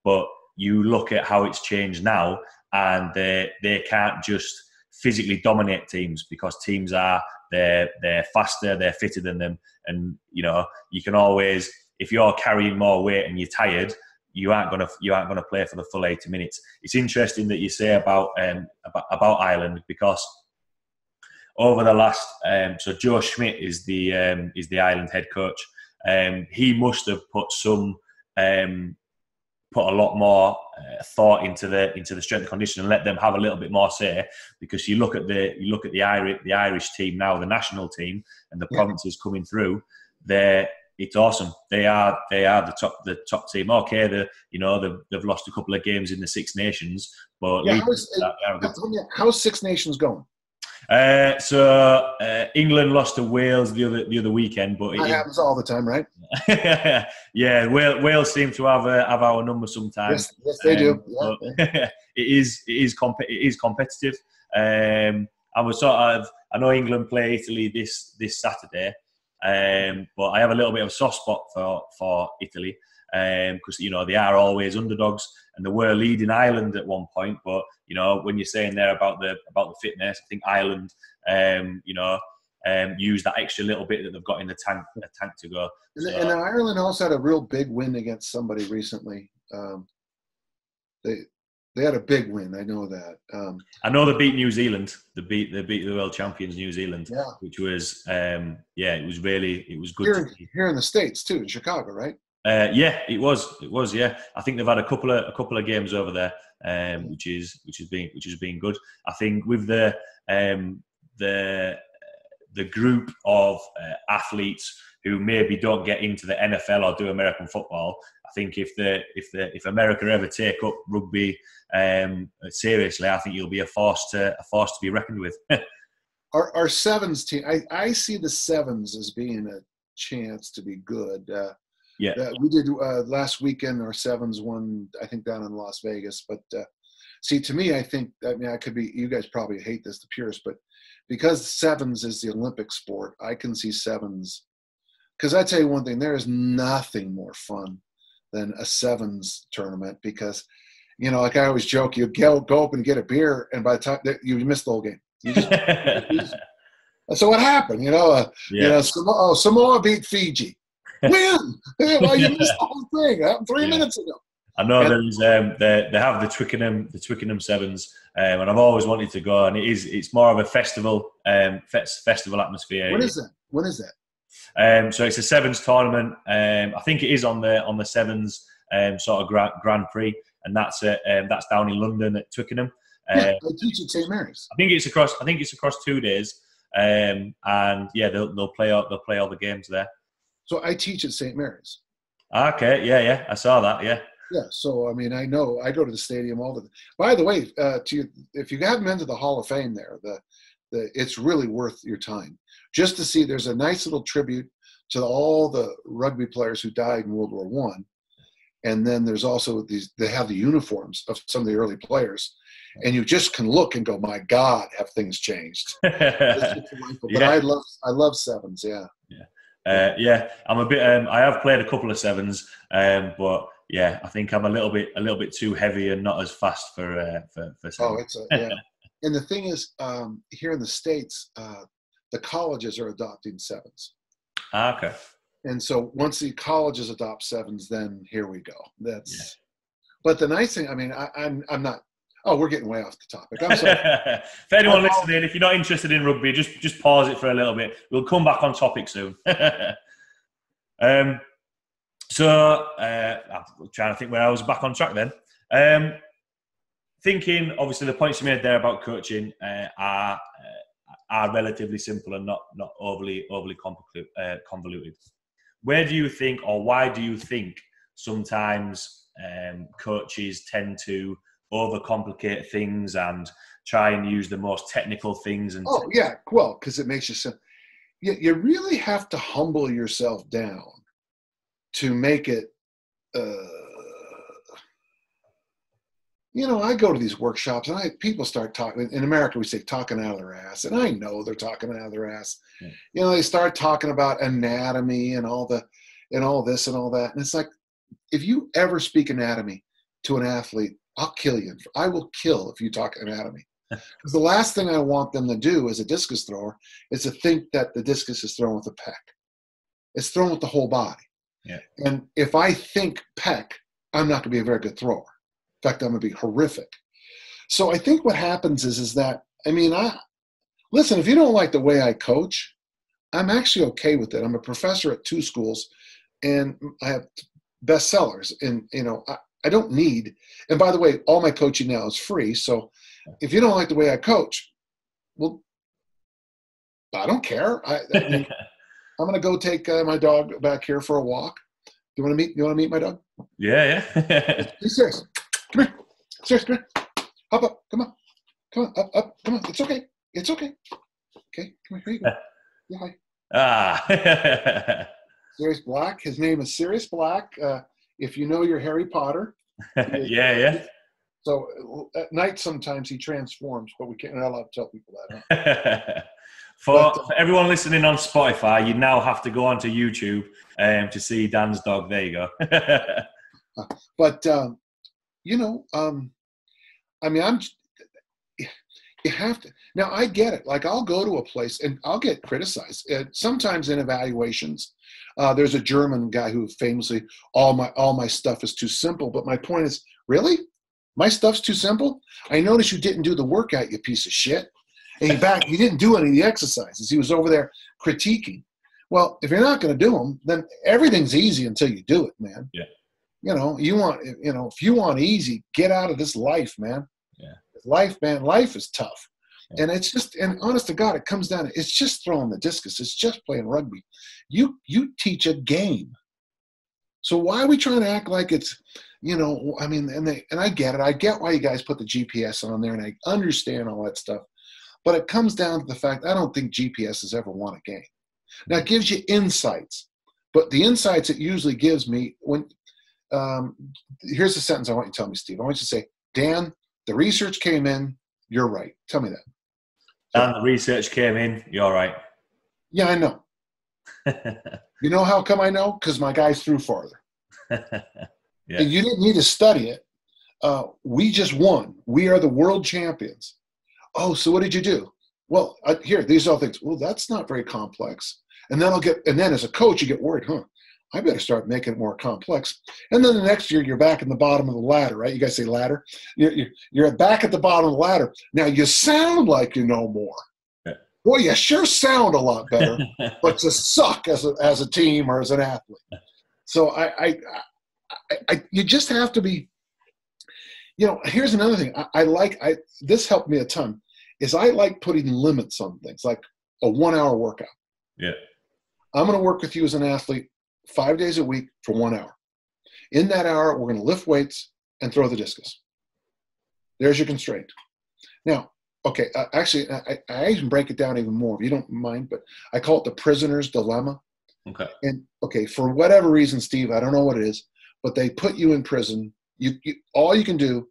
But you look at how it's changed now, and they can't just physically dominate teams, because teams they're faster, they're fitter than them, and you can always, if you're carrying more weight and you're tired, you aren't gonna play for the full 80 minutes. It's interesting that you say about Ireland, because over the last so Joe Schmidt is the Ireland head coach. He must have put a lot more thought into the strength and conditioning and let them have a little bit more say, because you look at the Irish team now, the national team, and the provinces coming through. It's awesome. They are the top team. Okay, they've lost a couple of games in the Six Nations, but how's Six Nations going? So England lost to Wales the other weekend, but that happens all the time, right? Yeah, Wales seem to have our number sometimes. Yes, they do. Yeah. It is competitive. I know England play Italy this Saturday. But I have a little bit of a soft spot for Italy, because they are always underdogs, and they were leading Ireland at one point. But when you're saying there about the fitness, I think Ireland use that extra little bit that they've got in the tank to go. And Ireland also had a real big win against somebody recently. They had a big win. I know that. I know they beat New Zealand. They beat the world champions New Zealand, which was it was good here in the States too, in Chicago, right? Yeah, it was. It was. Yeah, I think they've had a couple of games over there, which has been good. I think with the group of athletes who maybe don't get into the NFL or do American football, I think if America ever take up rugby seriously, I think you'll be a force to be reckoned with. Our sevens team, I see the sevens as being a chance to be good. Yeah, we did last weekend. Our sevens won, I think, down in Las Vegas. But see, to me, I mean, I could be. You guys probably hate this, the purists, but because sevens is the Olympic sport, I can see sevens. Because I tell you one thing, there is nothing more fun than a sevens tournament. Because, you know, like I always joke, you go up and get a beer, and by the time you miss the whole game. So what happened? Samoa beat Fiji. Win! Well, you missed the whole thing. That happened 3 minutes ago. I know they have the Twickenham Sevens, and I've always wanted to go. And it's more of a festival atmosphere. When is that? So it's a sevens tournament. I think it is on the sevens sort of Grand Prix, and that's down in London at Twickenham. I teach at St. Mary's. I think it's across 2 days, and yeah, they'll play all the games there. So I teach at St. Mary's. Okay, yeah, I saw that, yeah. Yeah, so I mean, I know I go to the stadium all the time. By the way, if you haven't been to the Hall of Fame there, it's really worth your time just to see. There's a nice little tribute to all the rugby players who died in World War One, and then there's also they have the uniforms of some of the early players, and you just can look and go, my God, have things changed? But I love sevens, yeah. Yeah, I'm a bit. I have played a couple of sevens, but yeah, I think I'm a little bit too heavy and not as fast for sevens. Oh, yeah. And the thing is, here in the States, the colleges are adopting sevens. Okay. And so once the colleges adopt sevens, then here we go. But the nice thing, I mean, I'm not. Oh, we're getting way off the topic. I'm sorry. For anyone listening, if you're not interested in rugby, just pause it for a little bit. We'll come back on topic soon. So I'm trying to think where I was back on track then. Thinking, obviously, the points you made there about coaching are relatively simple and not overly convoluted. Where do you think, or why do you think sometimes coaches tend to overcomplicate things and try and use the most technical things? Because it makes you simple. You really have to humble yourself down to make it. I go to these workshops and people start talking. In America, we say talking out of their ass, and I know they're talking out of their ass. Yeah. They start talking about anatomy and all this and all that, and it's like, if you ever speak anatomy to an athlete, I'll kill you. I will kill if you talk anatomy. Because the last thing I want them to do as a discus thrower is to think that the discus is thrown with a pec. It's thrown with the whole body. Yeah. And if I think pec, I'm not going to be a very good thrower. In fact, I'm going to be horrific. So I think what happens is that, I mean, listen, if you don't like the way I coach, I'm actually okay with it. I'm a professor at 2 schools, and I have bestsellers. And, I don't need, and by the way, all my coaching now is free. So if you don't like the way I coach, well, I don't care. I mean, I'm going to go take my dog back here for a walk. You want to meet my dog? Yeah. Be serious. Come here. Serious, come here. Hop up. Come on, up. Come on. It's okay. Okay, come here. Here you go. Yeah, hi. Sirius Black. His name is Sirius Black. If you know your Harry Potter. Yeah. So at night sometimes he transforms, but we can't. Not allowed to tell people that. For everyone listening on Spotify, you now have to go onto YouTube to see Dan's dog. There you go. But I mean, you have to. Now I get it. Like, I'll go to a place and I'll get criticized. Sometimes in evaluations, there's a German guy who famously, all my stuff is too simple. But my point is, really? My stuff's too simple? I noticed you didn't do the workout, you piece of shit. And he didn't do any of the exercises. He was over there critiquing. Well, if you're not going to do them, then everything's easy until you do it, man. Yeah. If you want easy, get out of this life, man. Yeah. Life, man, life is tough. Yeah. And it's just, and honest to God, it comes down to, it's just throwing the discus. It's just playing rugby. You teach a game. So why are we trying to act like it's, and I get it. I get why you guys put the GPS on there, and I understand all that stuff. But it comes down to the fact, I don't think GPS has ever won a game. Now, it gives you insights. But the insights it usually gives me, here's the sentence I want you to tell me, Steve. I want you to say, Dan, the research came in, you're right. Tell me that. And the research came in, you're right. Yeah, I know. You know how come I know? Because my guys threw farther. Yeah. And you didn't need to study it. We just won. We are the world champions. Oh, so what did you do? Well, these are all things. Well, that's not very complex. And then as a coach, you get worried, I better start making it more complex. And then the next year, you're back in the bottom of the ladder, right? You guys say ladder. You're back at the bottom of the ladder. Now, you sound like you know more. Yeah. Boy, you sure sound a lot better, but you suck as a team or as an athlete. So you just have to be, here's another thing. This helped me a ton, is I like putting limits on things, like a 1-hour workout. Yeah. I'm going to work with you as an athlete 5 days a week for 1 hour. In that hour, we're going to lift weights and throw the discus. There's your constraint. Now, okay, actually, I even break it down even more, if you don't mind, but I call it the prisoner's dilemma. Okay. And, okay, for whatever reason, Steve, I don't know what it is, but they put you in prison. All you can do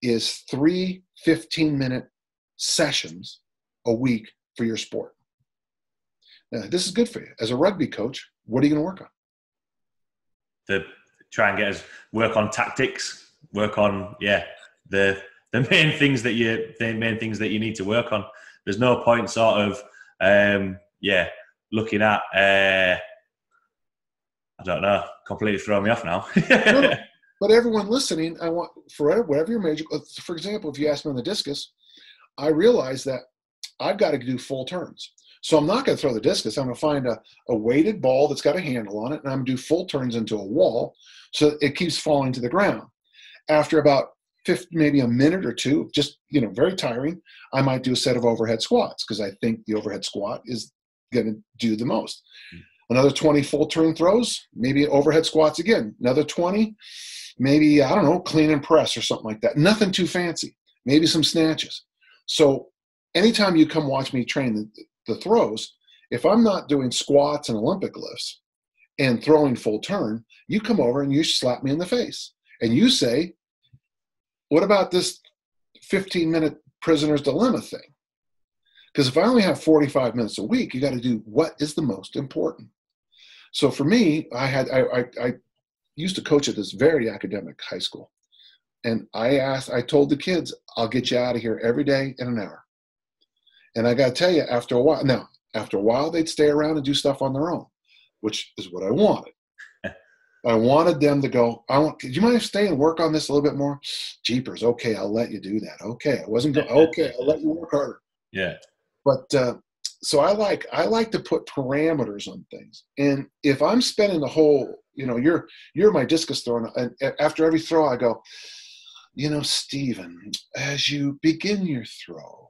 is 3 15-minute sessions a week for your sport. Now, this is good for you. As a rugby coach, what are you going to work on? To try and work on tactics, work on the main things that you need to work on. There's no point sort of looking at I don't know, completely throwing me off now. No, but everyone listening, I want for whatever your major. For example, if you ask me on the discus, I realize that I've got to do full turns. So I'm not going to throw the discus. I'm going to find a weighted ball that's got a handle on it, and I'm going to do full turns into a wall so it keeps falling to the ground. After about maybe a minute or two, just very tiring, I might do a set of overhead squats because I think the overhead squat is going to do the most. Another 20 full turn throws, maybe overhead squats again. Another 20, maybe, I don't know, clean and press or something like that. Nothing too fancy. Maybe some snatches. So anytime you come watch me train the throws, if I'm not doing squats and Olympic lifts and throwing full turn, you come over and you slap me in the face. And you say, what about this 15-minute prisoner's dilemma thing? Because if I only have 45 minutes a week, you got to do what is the most important. So for me, I used to coach at this very academic high school. And I told the kids, I'll get you out of here every day in an hour. And I got to tell you, after a while, they'd stay around and do stuff on their own, which is what I wanted. I wanted them to go, do you mind staying and work on this a little bit more? Jeepers, okay, I'll let you do that. Okay, I wasn't going, okay, I'll let you work harder. Yeah. But so I like to put parameters on things. And if I'm spending the whole, you're my discus thrower, and after every throw I go, Stephen, as you begin your throw,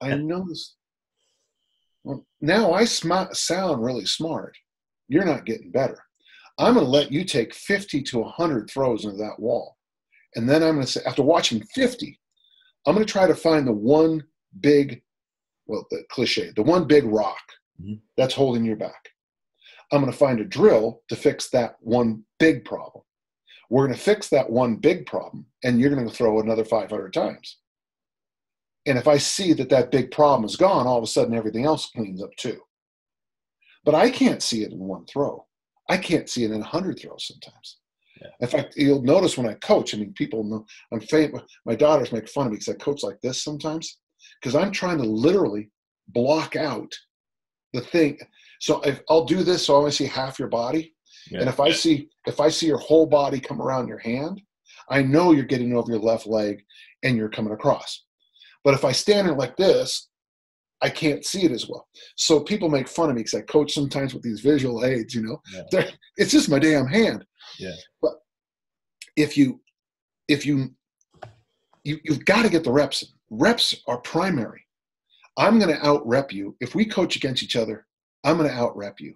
I noticed, well, now I sound really smart. You're not getting better. I'm going to let you take 50 to 100 throws into that wall. And then I'm going to say, after watching 50, I'm going to try to find the one big, the cliche, the one big rock that's holding you back. I'm going to find a drill to fix that one big problem. We're going to fix that one big problem, and you're going to throw another 500 times. And if I see that big problem is gone, all of a sudden everything else cleans up too. But I can't see it in one throw. I can't see it in 100 throws sometimes. Yeah. In fact, you'll notice when I coach, people know I'm famous. My daughters make fun of me because I coach like this sometimes because I'm trying to literally block out the thing. So if I'll do this, so I only see half your body. Yeah. And if I see your whole body come around your hand, I know you're getting over your left leg and you're coming across. But if I stand there like this, I can't see it as well. So people make fun of me because I coach sometimes with these visual aids, Yeah. It's just my damn hand. Yeah. But you've got to get the reps in. Reps are primary. I'm going to out rep you. If we coach against each other, I'm going to out rep you.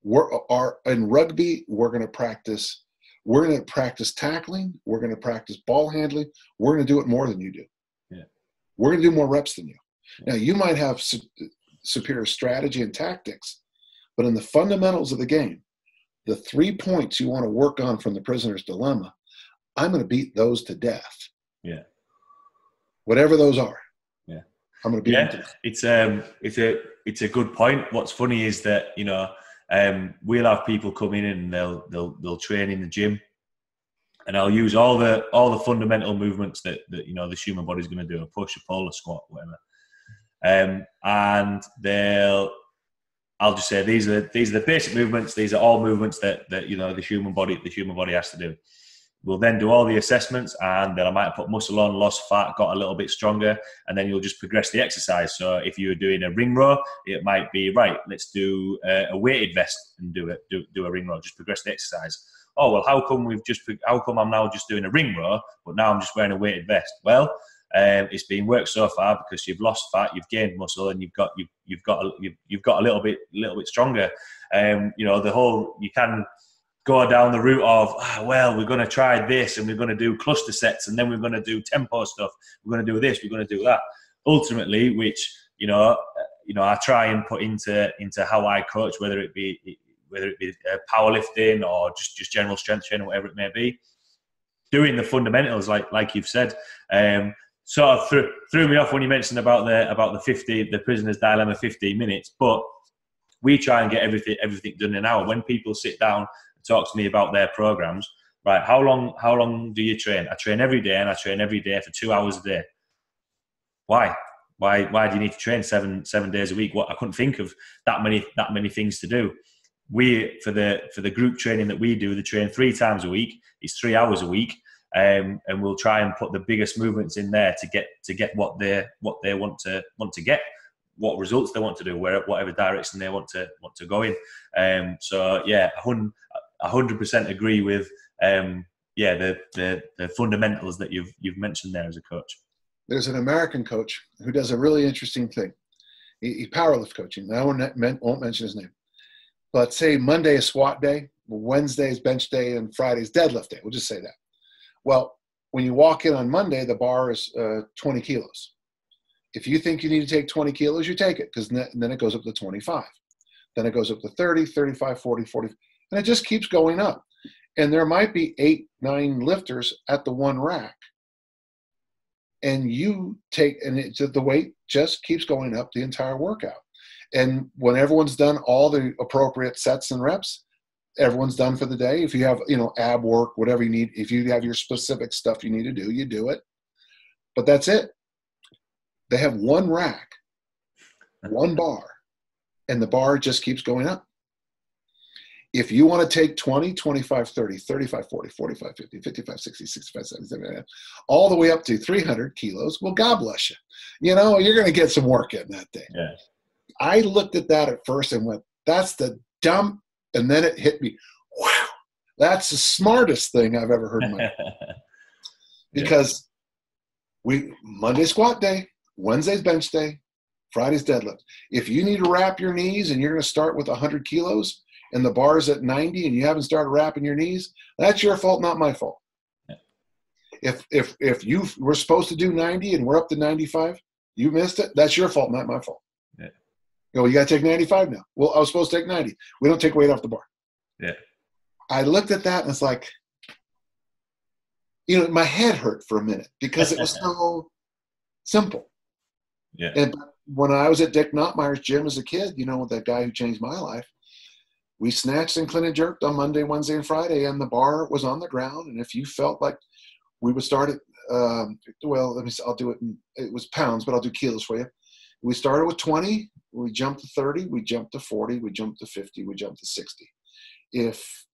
In rugby, we're going to practice. We're going to practice tackling. We're going to practice ball handling. We're going to do it more than you do. Yeah. We're going to do more reps than you. Now, you might have superior strategy and tactics, but in the fundamentals of the game, the 3 points you want to work on from the prisoner's dilemma, I'm going to beat those to death. Yeah. Whatever those are. Yeah. I'm going to beat them to death. It's a good point. What's funny is that, we'll have people come in and they'll train in the gym, and I'll use all the fundamental movements that the human body's going to do: a push, a pull, a squat, whatever. And I'll just say these are the basic movements. These are all movements that the human body has to do. We'll then do all the assessments, and then I might have put muscle on, lost fat, got a little bit stronger, and then you'll just progress the exercise. So if you're doing a ring row, it might be, right, let's do a weighted vest and do a ring row, just progress the exercise. Oh, well, how come I'm now just doing a ring row, but now I'm just wearing a weighted vest? Well, it's been worked so far because you've lost fat, you've gained muscle, and you've got a little bit stronger. You can go down the route of, we're going to try this, and we're going to do cluster sets, and then we're going to do tempo stuff. We're going to do this, we're going to do that. Ultimately, which I try and put into how I coach, whether it be powerlifting or just general strength training, whatever it may be. Doing the fundamentals, like you've said, sort of threw me off when you mentioned about the prisoner's dilemma 15 minutes. But we try and get everything done in an hour. When people sit down and talk to me about their programs, right? How long do you train? I train every day, and I train every day for 2 hours a day. Why? Why do you need to train seven days a week? I couldn't think of that many things to do. We for the group training that we do, they train 3 times a week. It's 3 hours a week. And we'll try and put the biggest movements in there to get what they want to get, what results they want to do, whatever direction they want to go in. So yeah, 100% agree with the fundamentals that you've mentioned there as a coach. There's an American coach who does a really interesting thing. He powerlift coaching. I won't mention his name, but say Monday is squat day, Wednesday is bench day, and Friday is deadlift day. We'll just say that. Well, when you walk in on Monday, the bar is 20 kilos. If you think you need to take 20 kilos, you take it, because then it goes up to 25. Then it goes up to 30, 35, 40, 40, and it just keeps going up. And there might be 8, 9 lifters at the one rack. And you take, and the weight just keeps going up the entire workout. And when everyone's done all the appropriate sets and reps, everyone's done for the day. If you have, ab work, whatever you need, if you have your specific stuff you need to do, you do it. But that's it. They have one rack, one bar, and the bar just keeps going up. If you want to take 20, 25, 30, 35, 40, 45, 50, 55, 60, 65, 70, 79, all the way up to 300 kilos, well, God bless you. You're going to get some work in that day. Yeah. I looked at that at first and went, that's the dumb. And then it hit me, wow, that's the smartest thing I've ever heard in my life. Because Monday's squat day, Wednesday's bench day, Friday's deadlift. If you need to wrap your knees and you're going to start with 100 kilos and the bar's at 90 and you haven't started wrapping your knees, that's your fault, not my fault. Yeah. If you were supposed to do 90 and we're up to 95, you missed it, that's your fault, not my fault. Yeah. You got to take 95 now. Well, I was supposed to take 90. We don't take weight off the bar. Yeah. I looked at that and it's like, my head hurt for a minute because it was so simple. Yeah. And when I was at Dick Knottmeyer's gym as a kid, that guy who changed my life, we snatched and clean and jerked on Monday, Wednesday, and Friday, and the bar was on the ground. And if you felt like we would start at, I'll do it. It was pounds, but I'll do kilos for you. We started with 20, we jumped to 30, we jumped to 40, we jumped to 50, we jumped to 60. If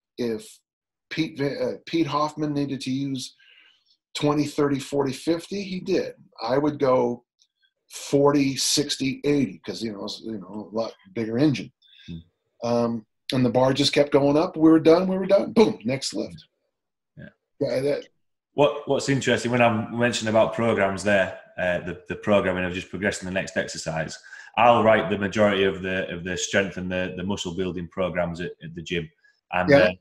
Pete Hoffman needed to use 20, 30, 40, 50, he did. I would go 40, 60, 80, because, you know, it was, you know, a lot bigger engine. And the bar just kept going up. We were done. Boom, next lift. Yeah. What's interesting when I'm mentioning about programs there, the programming of just progressing the next exercise, I'll write the majority of the strength and the muscle building programs at the gym, and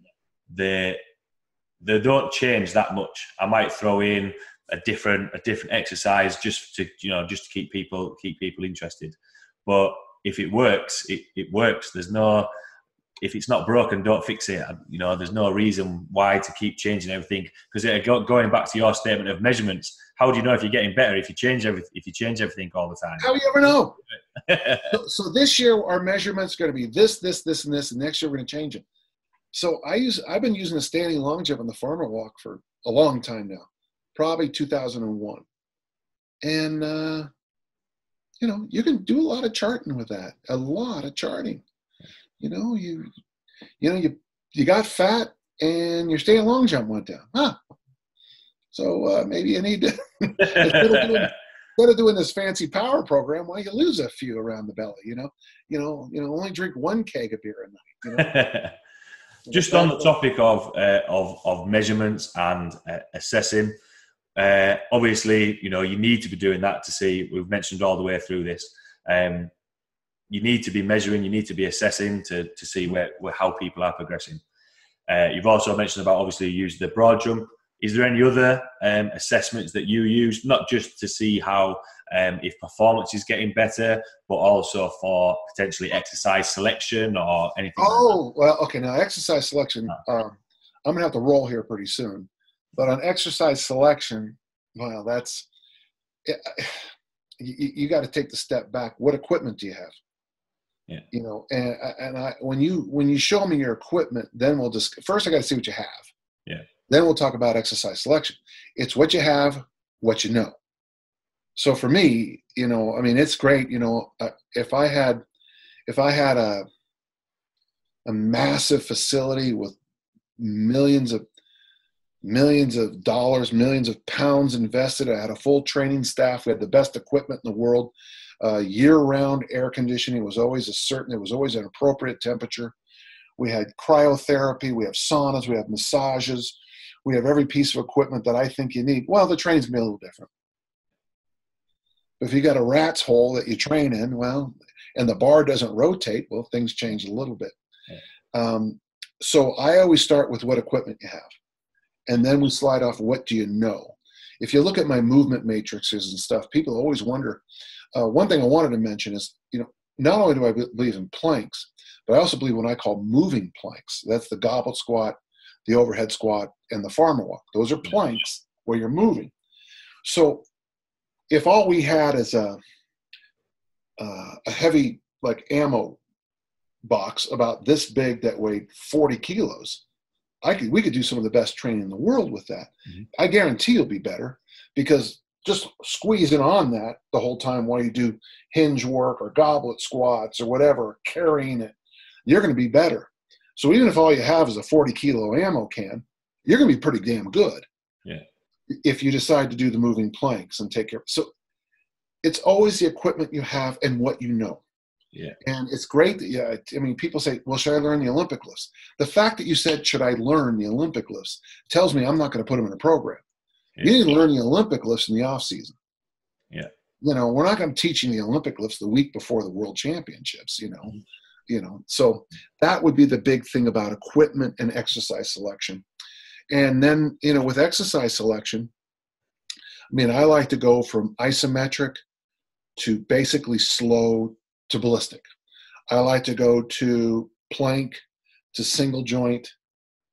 they don't change that much. I might throw in a different exercise just to keep people interested. But if it works, it works. If it's not broken, don't fix it. You know, there's no reason why to keep changing everything. Because going back to your statement of measurements, how do you know if you're getting better if you change everything all the time? How do you ever know? So this year our measurements are going to be this, and this, and next year we're going to change it. So I've been using a standing long jump on the farmer walk for a long time now, probably 2001, and you know, you can do a lot of charting with that, a lot of charting. You know, you got fat and your standing long jump went down. So maybe you need to instead of doing this fancy power program, why you lose a few around the belly? You know, only drink one keg of beer a night. You know? Just on the topic of measurements and assessing, obviously, you know, you need to be doing that to see. We've mentioned all the way through this. You need to be measuring, you need to be assessing to see how people are progressing. You've also mentioned about, obviously, you use the broad jump. Is there any other assessments that you use, not just to see how if performance is getting better, but also for potentially exercise selection or anything? Well, okay. Now, exercise selection, I'm going to have to roll here pretty soon. But on exercise selection, well, that's you got to take the step back. What equipment do you have? Yeah. You know, and when you show me your equipment, then we'll just first I got to see what you have. Yeah. Then we'll talk about exercise selection. It's what you have, what you know. So for me, you know, I mean, it's great. You know, if I had a massive facility with millions of dollars, millions of pounds invested, I had a full training staff. We had the best equipment in the world. Year-round air conditioning was always it was always an appropriate temperature. We had cryotherapy, we have saunas, we have massages, we have every piece of equipment that I think you need. Well, the training's gonna be a little different. But if you got a rat's hole that you train in, well, and the bar doesn't rotate, well, things change a little bit. Yeah. So I always start with what equipment you have. And then we slide off, what do you know? If you look at my movement matrices and stuff, people always wonder. One thing I wanted to mention is, you know, not only do I believe in planks, but I also believe what I call moving planks. That's the goblet squat, the overhead squat, and the farmer walk. Those are planks where you're moving. So if all we had is a heavy, like, ammo box about this big that weighed 40 kilos, we could do some of the best training in the world with that. Mm-hmm. I guarantee you'll be better, because just squeezing on that the whole time while you do hinge work or goblet squats or whatever, carrying it, you're going to be better. So even if all you have is a 40-kilo ammo can, you're going to be pretty damn good. Yeah. If you decide to do the moving planks and take care. So it's always the equipment you have and what you know. Yeah. And it's great that, I mean, people say, well, should I learn the Olympic lifts? The fact that you said, should I learn the Olympic lifts, tells me I'm not going to put them in a program. Yeah. You need to learn the Olympic lifts in the off season. Yeah. You know, we're not going to teach you the Olympic lifts the week before the World Championships, you know. Mm-hmm. You know, so that would be the big thing about equipment and exercise selection. And then, you know, with exercise selection, I mean, I like to go from isometric to basically slow to ballistic. I like to go to plank to single joint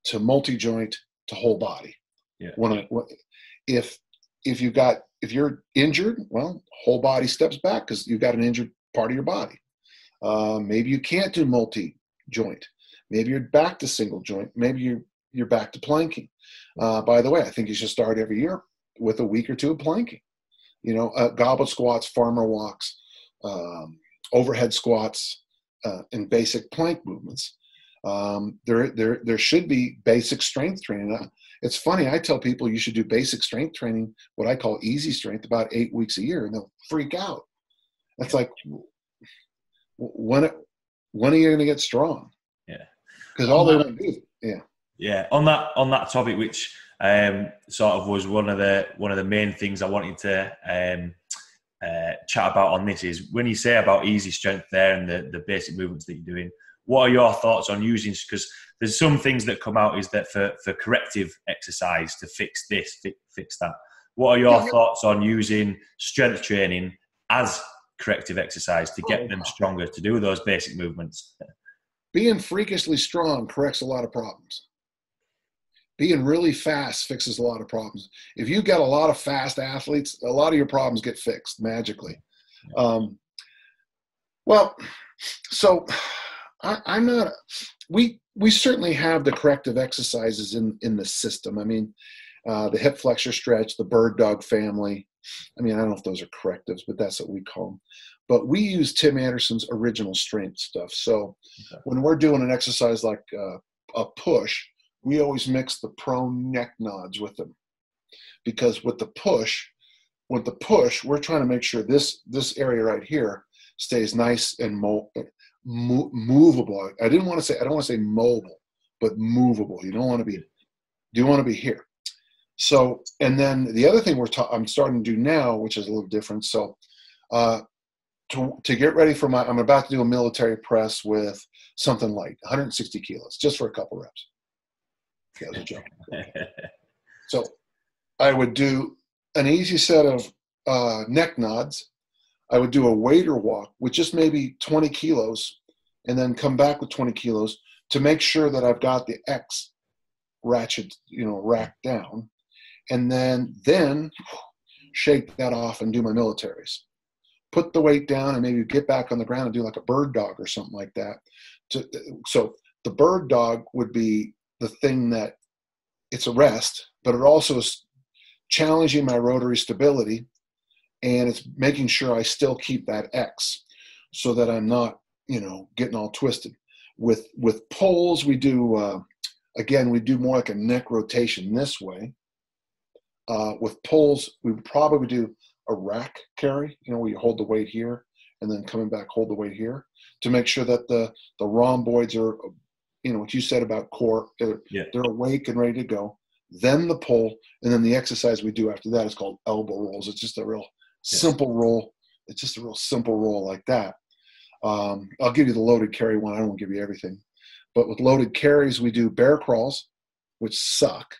to multi-joint to whole body. Yeah. If you're injured, well, whole body steps back because you've got an injured part of your body. Maybe you can't do multi-joint. Maybe you're back to single joint. Maybe you're back to planking. By the way, I think you should start every year with a week or two of planking. You know, goblet squats, farmer walks, overhead squats, and basic plank movements. There should be basic strength training. It's funny, I tell people you should do basic strength training, what I call easy strength, about 8 weeks a year, and they'll freak out. It's like, when are you going to get strong? Yeah. Because all they want to do is, yeah. Yeah. On that topic, which sort of was one of the main things I wanted to chat about on this, is when you say about easy strength there and the basic movements that you're doing, what are your thoughts on using, because there's some things that come out is that for corrective exercise to fix this, fix that. What are your thoughts on using strength training as corrective exercise to get them stronger, to do those basic movements? Being freakishly strong corrects a lot of problems. Being really fast fixes a lot of problems. If you get a lot of fast athletes, a lot of your problems get fixed magically. Well, so I'm not. We certainly have the corrective exercises in the system. I mean, the hip flexor stretch, the bird dog family. I mean, I don't know if those are correctives, but that's what we call them. But we use Tim Anderson's original strength stuff. So when we're doing an exercise like a push, we always mix the prone neck nods with them, because with the push, we're trying to make sure this area right here stays nice and movable. I don't want to say mobile, but movable. You want to be here. So, and then the other thing I'm starting to do now, which is a little different. So, to get ready for I'm about to do a military press with something like 160 kilos, just for a couple reps. That was a joke. So I would do an easy set of neck nods. I would do a wader walk with just maybe 20 kilos, and then come back with 20 kilos to make sure that I've got the X racked down, and then shake that off and do my militaries. Put the weight down and maybe get back on the ground and do like a bird dog or something like that. So the bird dog would be the thing that it's a rest, but it also is challenging my rotary stability, and it's making sure I still keep that X so that I'm not, getting all twisted. With poles, we do, we do more like a neck rotation this way. With poles, we would probably do a rack carry, where you hold the weight here and then coming back, hold the weight here, to make sure that the rhomboids are, what you said about core, they're awake and ready to go. Then the pull, and then the exercise we do after that is called elbow rolls. It's just a real simple roll. It's just a real simple roll like that. I'll give you the loaded carry one. I won't give you everything. But with loaded carries, we do bear crawls, which suck.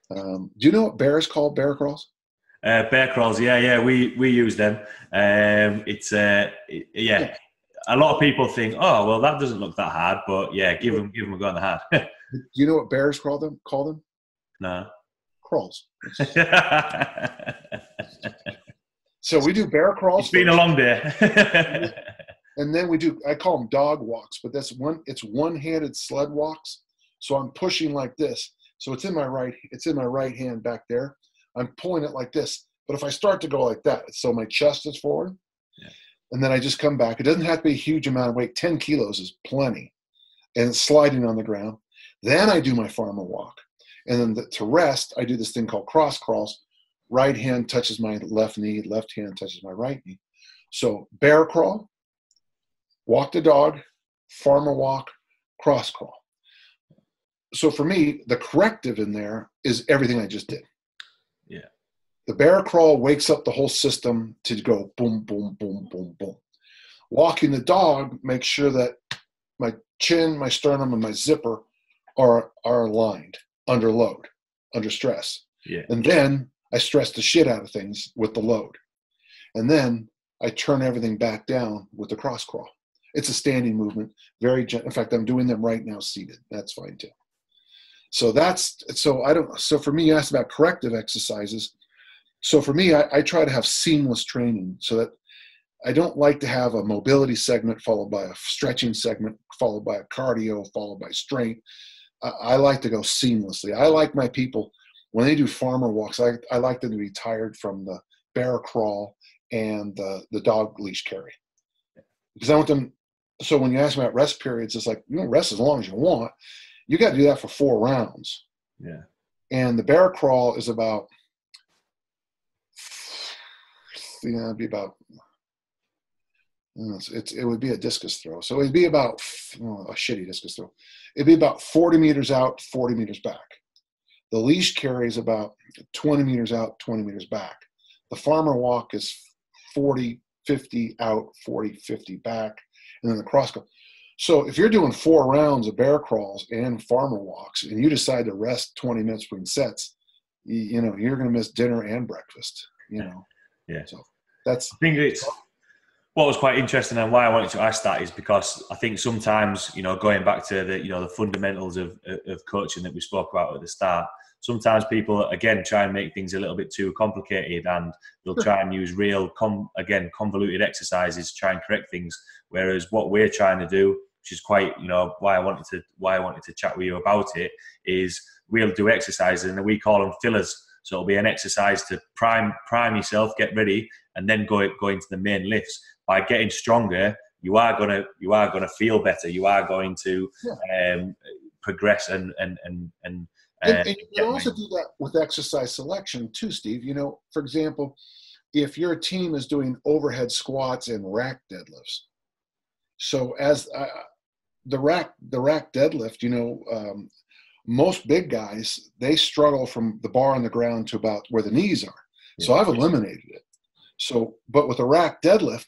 Do you know what bear is called, bear crawls? Bear crawls, yeah, we use them. It's a lot of people think, oh, well, that doesn't look that hard, but yeah, give them a go on the hard. Do you know what bears call them? No. Crawls. So we do bear crawls. It's been a long day. And then I call them dog walks, but it's one-handed sled walks. So I'm pushing like this. So it's in my right hand back there. I'm pulling it like this. But if I start to go like that, so my chest is forward, and then I just come back. It doesn't have to be a huge amount of weight. 10 kilos is plenty. And it's sliding on the ground. Then I do my farmer walk. And then to rest, I do this thing called cross crawls. Right hand touches my left knee, left hand touches my right knee. So bear crawl, walk the dog, farmer walk, cross crawl. So for me, the corrective in there is everything I just did. Yeah. The bear crawl wakes up the whole system to go boom, boom, boom, boom, boom. Walking the dog makes sure that my chin, my sternum, and my zipper are aligned under load, under stress. Yeah. And then I stress the shit out of things with the load. And then I turn everything back down with the cross crawl. It's a standing movement. In fact, I'm doing them right now seated. That's fine too. So for me, you asked about corrective exercises. So for me, I try to have seamless training so that I don't like to have a mobility segment followed by a stretching segment, followed by a cardio, followed by strength. I like to go seamlessly. I like my people, when they do farmer walks, I like them to be tired from the bear crawl and the dog leash carry. Because I want them, so when you ask me about rest periods, it's like, rest as long as you want. You got to do that for 4 rounds. Yeah. And the bear crawl is about, it'd be about It would be a discus throw. So it'd be about a shitty discus throw. It'd be about 40 meters out, 40 meters back. The leash carry is about 20 meters out, 20 meters back. The farmer walk is 40, 50 out, 40, 50 back, and then the cross go. So if you're doing 4 rounds of bear crawls and farmer walks, and you decide to rest 20 minutes between sets, you're going to miss dinner and breakfast. Yeah. So that's. I think it's what was quite interesting, and why I wanted to ask that is because I think sometimes, going back to the fundamentals of coaching that we spoke about at the start, sometimes people again try and make things a little bit too complicated, and they'll try and use real convoluted exercises to try and correct things. Whereas what we're trying to do, which is quite why I wanted to chat with you about it, is we'll do exercises and we call them fillers. So it'll be an exercise to prime yourself, get ready, and then go into the main lifts. By getting stronger, you are gonna feel better. You are going to progress and you can also do that with exercise selection too, Steve. For example, if your team is doing overhead squats and rack deadlifts, so as the rack deadlift, most big guys, they struggle from the bar on the ground to about where the knees are. Yeah. So I've eliminated it. So, but with a rack deadlift,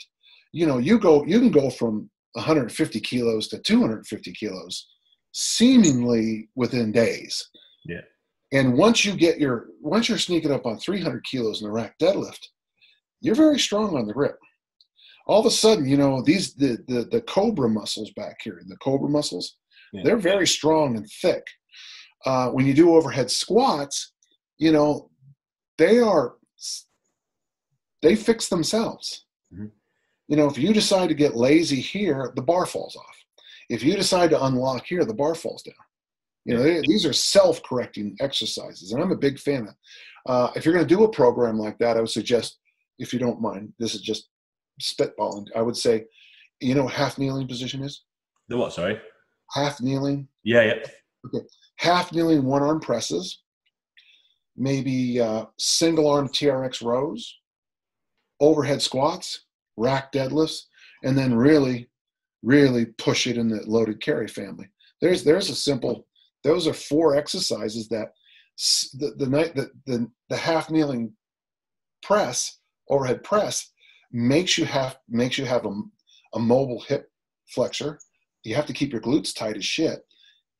you can go from 150 kilos to 250 kilos seemingly within days. Yeah. And once you're sneaking up on 300 kilos in the rack deadlift, you're very strong on the grip. All of a sudden, the cobra muscles back here, the cobra muscles, they're very strong and thick. When you do overhead squats, they fix themselves. Mm-hmm. If you decide to get lazy here, the bar falls off. If you decide to unlock here, the bar falls down. These are self-correcting exercises, and I'm a big fan of. If you're going to do a program like that, I would suggest, if you don't mind, this is just spitballing, I would say, what half kneeling position is? The what, sorry? Half kneeling. Yeah. Okay. Half kneeling one arm presses, maybe single arm TRX rows, overhead squats, rack deadlifts, and then really, really push it in the loaded carry family. There's a simple. Those are 4 exercises that the half kneeling press, overhead press, makes you have a mobile hip flexor. You have to keep your glutes tight as shit.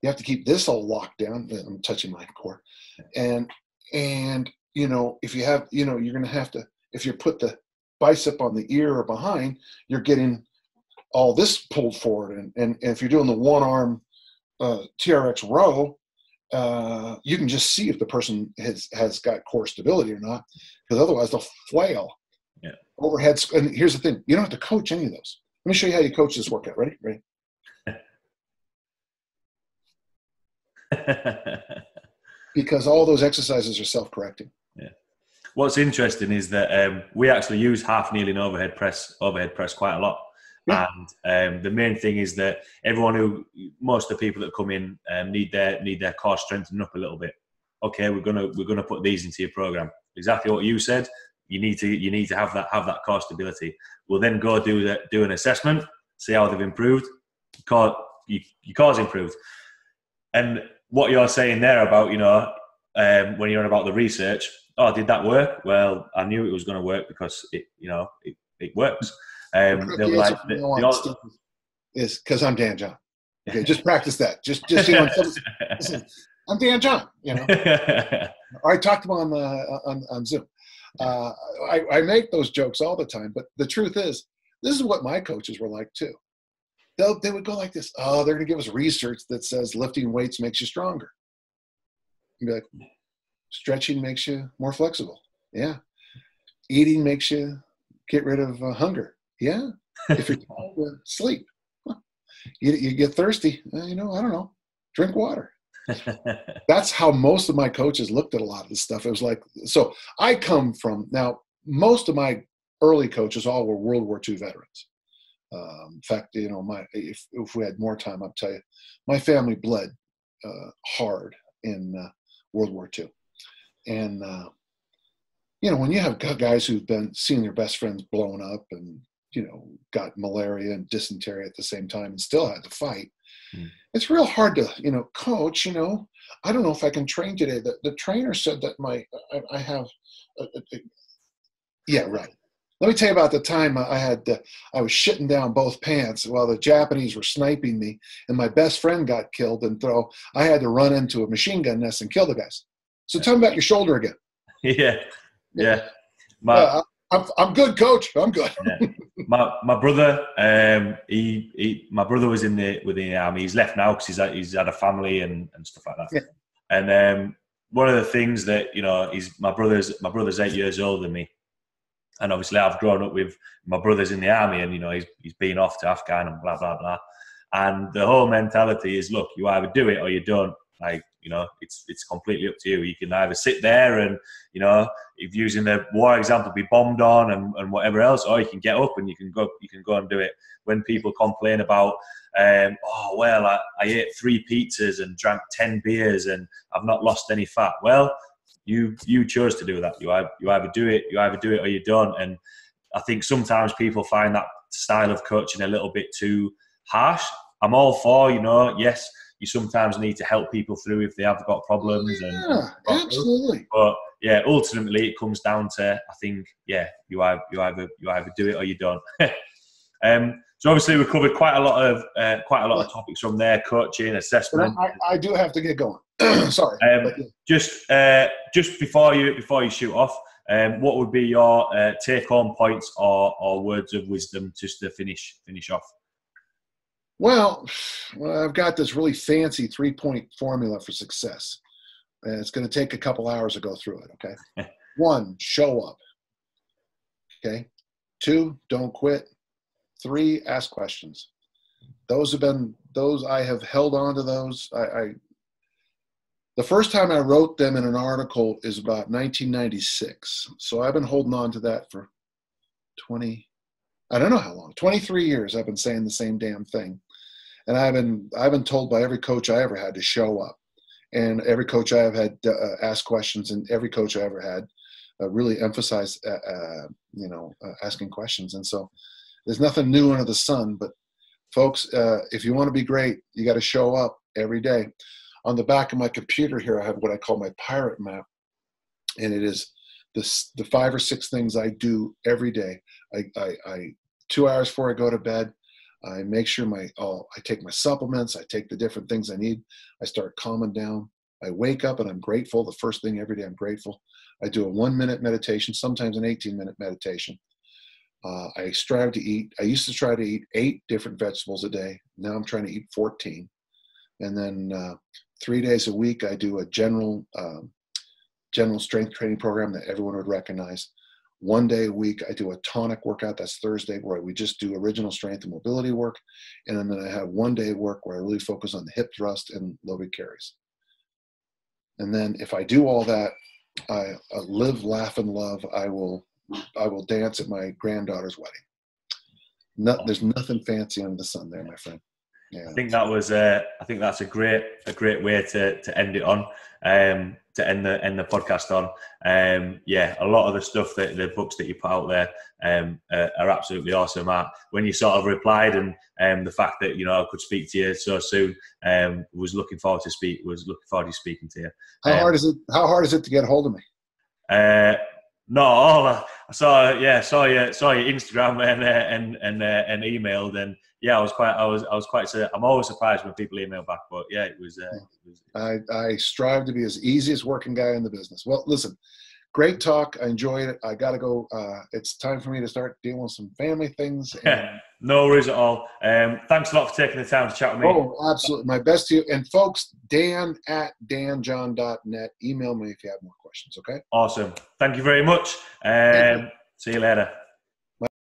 You have to keep this all locked down. I'm touching my core. And if you have, you're going to have to, if you put the bicep on the ear or behind, you're getting all this pulled forward. And if you're doing the one arm TRX row, you can just see if the person has got core stability or not, because otherwise they'll flail. Yeah. Overhead. And here's the thing, you don't have to coach any of those. Let me show you how you coach this workout. Ready? Because all those exercises are self-correcting. Yeah. What's interesting is that we actually use half kneeling overhead press quite a lot. Yeah. And the main thing is that most of the people that come in need their core strengthening up a little bit. Okay, we're gonna put these into your program. Exactly what you said. You need to have that core stability. We'll then go do an assessment, see how they've improved. Your core's improved. And what you're saying there about, when you're on about the research, did that work? Well, I knew it was going to work because it works. Is because I'm Dan John. Okay, just practice that. Just listen, I'm Dan John. I talked to him on Zoom. I make those jokes all the time, but the truth is, this is what my coaches were like too. They would go like this. Oh, they're going to give us research that says lifting weights makes you stronger. And be like, stretching makes you more flexible. Yeah. Eating makes you get rid of hunger. Yeah. If you're tired, sleep. You get thirsty. I don't know. Drink water. That's how most of my coaches looked at a lot of this stuff. It was like, so I come from, now, most of my early coaches all were World War II veterans. In fact, if we had more time, I'll tell you, my family bled hard in World War II. And, when you have guys who've been seeing their best friends blown up and got malaria and dysentery at the same time and still had to fight. It's real hard to, coach, I don't know if I can train today. The trainer said that I have, yeah, right. Let me tell you about the time I was shitting down both pants while the Japanese were sniping me, and my best friend got killed, and I had to run into a machine gun nest and kill the guys. So tell me about your shoulder again. Yeah. I'm good, coach. I'm good. My brother, my brother was in the army. He's left now because he's had a family and stuff like that. Yeah. And one of the things that my brother's 8 years older than me. And obviously, I've grown up with my brothers in the army, and he's been off to Afghan and blah blah blah. And the whole mentality is, look, you either do it or you don't. Like, it's completely up to you. You can either sit there and if using the war example, be bombed on and whatever else, or you can get up and you can go and do it. When people complain about, I ate 3 pizzas and drank 10 beers and I've not lost any fat. Well, you chose to do that. You either do it or you don't. And I think sometimes people find that style of coaching a little bit too harsh. I'm all for, yes, you sometimes need to help people through if they have got problems. Absolutely. But yeah, ultimately it comes down to, I think, you either do it or you don't. So obviously we covered quite a lot of topics from there: coaching, assessment. I do have to get going. Sorry. Just before you shoot off, what would be your take-home points or words of wisdom just to finish off? Well, I've got this really fancy 3-point formula for success, and it's going to take a couple hours to go through it. Okay. 1, show up. Okay. 2, don't quit. 3, ask questions. Those I have held on to those. The first time I wrote them in an article is about 1996. So I've been holding on to that for I don't know how long, 23 years I've been saying the same damn thing. And I've been told by every coach I ever had to show up. And every coach I have had ask questions, and every coach I ever had really emphasized, asking questions. And so there's nothing new under the sun, but folks, if you want to be great, you got to show up every day. On the back of my computer here, I have what I call my pirate map. And it is the 5 or 6 things I do every day. I 2 hours before I go to bed, I make sure I take my supplements. I take the different things I need. I start calming down. I wake up and I'm grateful. The first thing every day, I'm grateful. I do a 1-minute meditation, sometimes an 18-minute meditation. I strive to eat. I used to try to eat 8 different vegetables a day. Now I'm trying to eat 14. And then 3 days a week, I do a general strength training program that everyone would recognize. 1 day a week, I do a tonic workout. That's Thursday, where we just do original strength and mobility work. And then I have 1 day of work where I really focus on the hip thrust and low big carries. And then if I do all that, I live, laugh, and love. I will dance at my granddaughter's wedding. There's nothing fancy under the sun there, my friend. Yeah. I think that's a great way to end it on. To end the podcast on. A lot of the stuff the books that you put out there are absolutely awesome. When you sort of replied and the fact that I could speak to you so soon, was looking forward to speaking to you. How hard is it to get a hold of me? I saw your Instagram and emailed, and I'm always surprised when people email back, but yeah, it was. I strive to be as easy as working guy in the business. Well, listen, great talk. I enjoyed it. I got to go. It's time for me to start dealing with some family things. No worries at all. Thanks a lot for taking the time to chat with me. Oh, absolutely. My best to you. And folks, dan@danjohn.net. Email me if you have more questions, okay? Awesome. Thank you very much. See you later.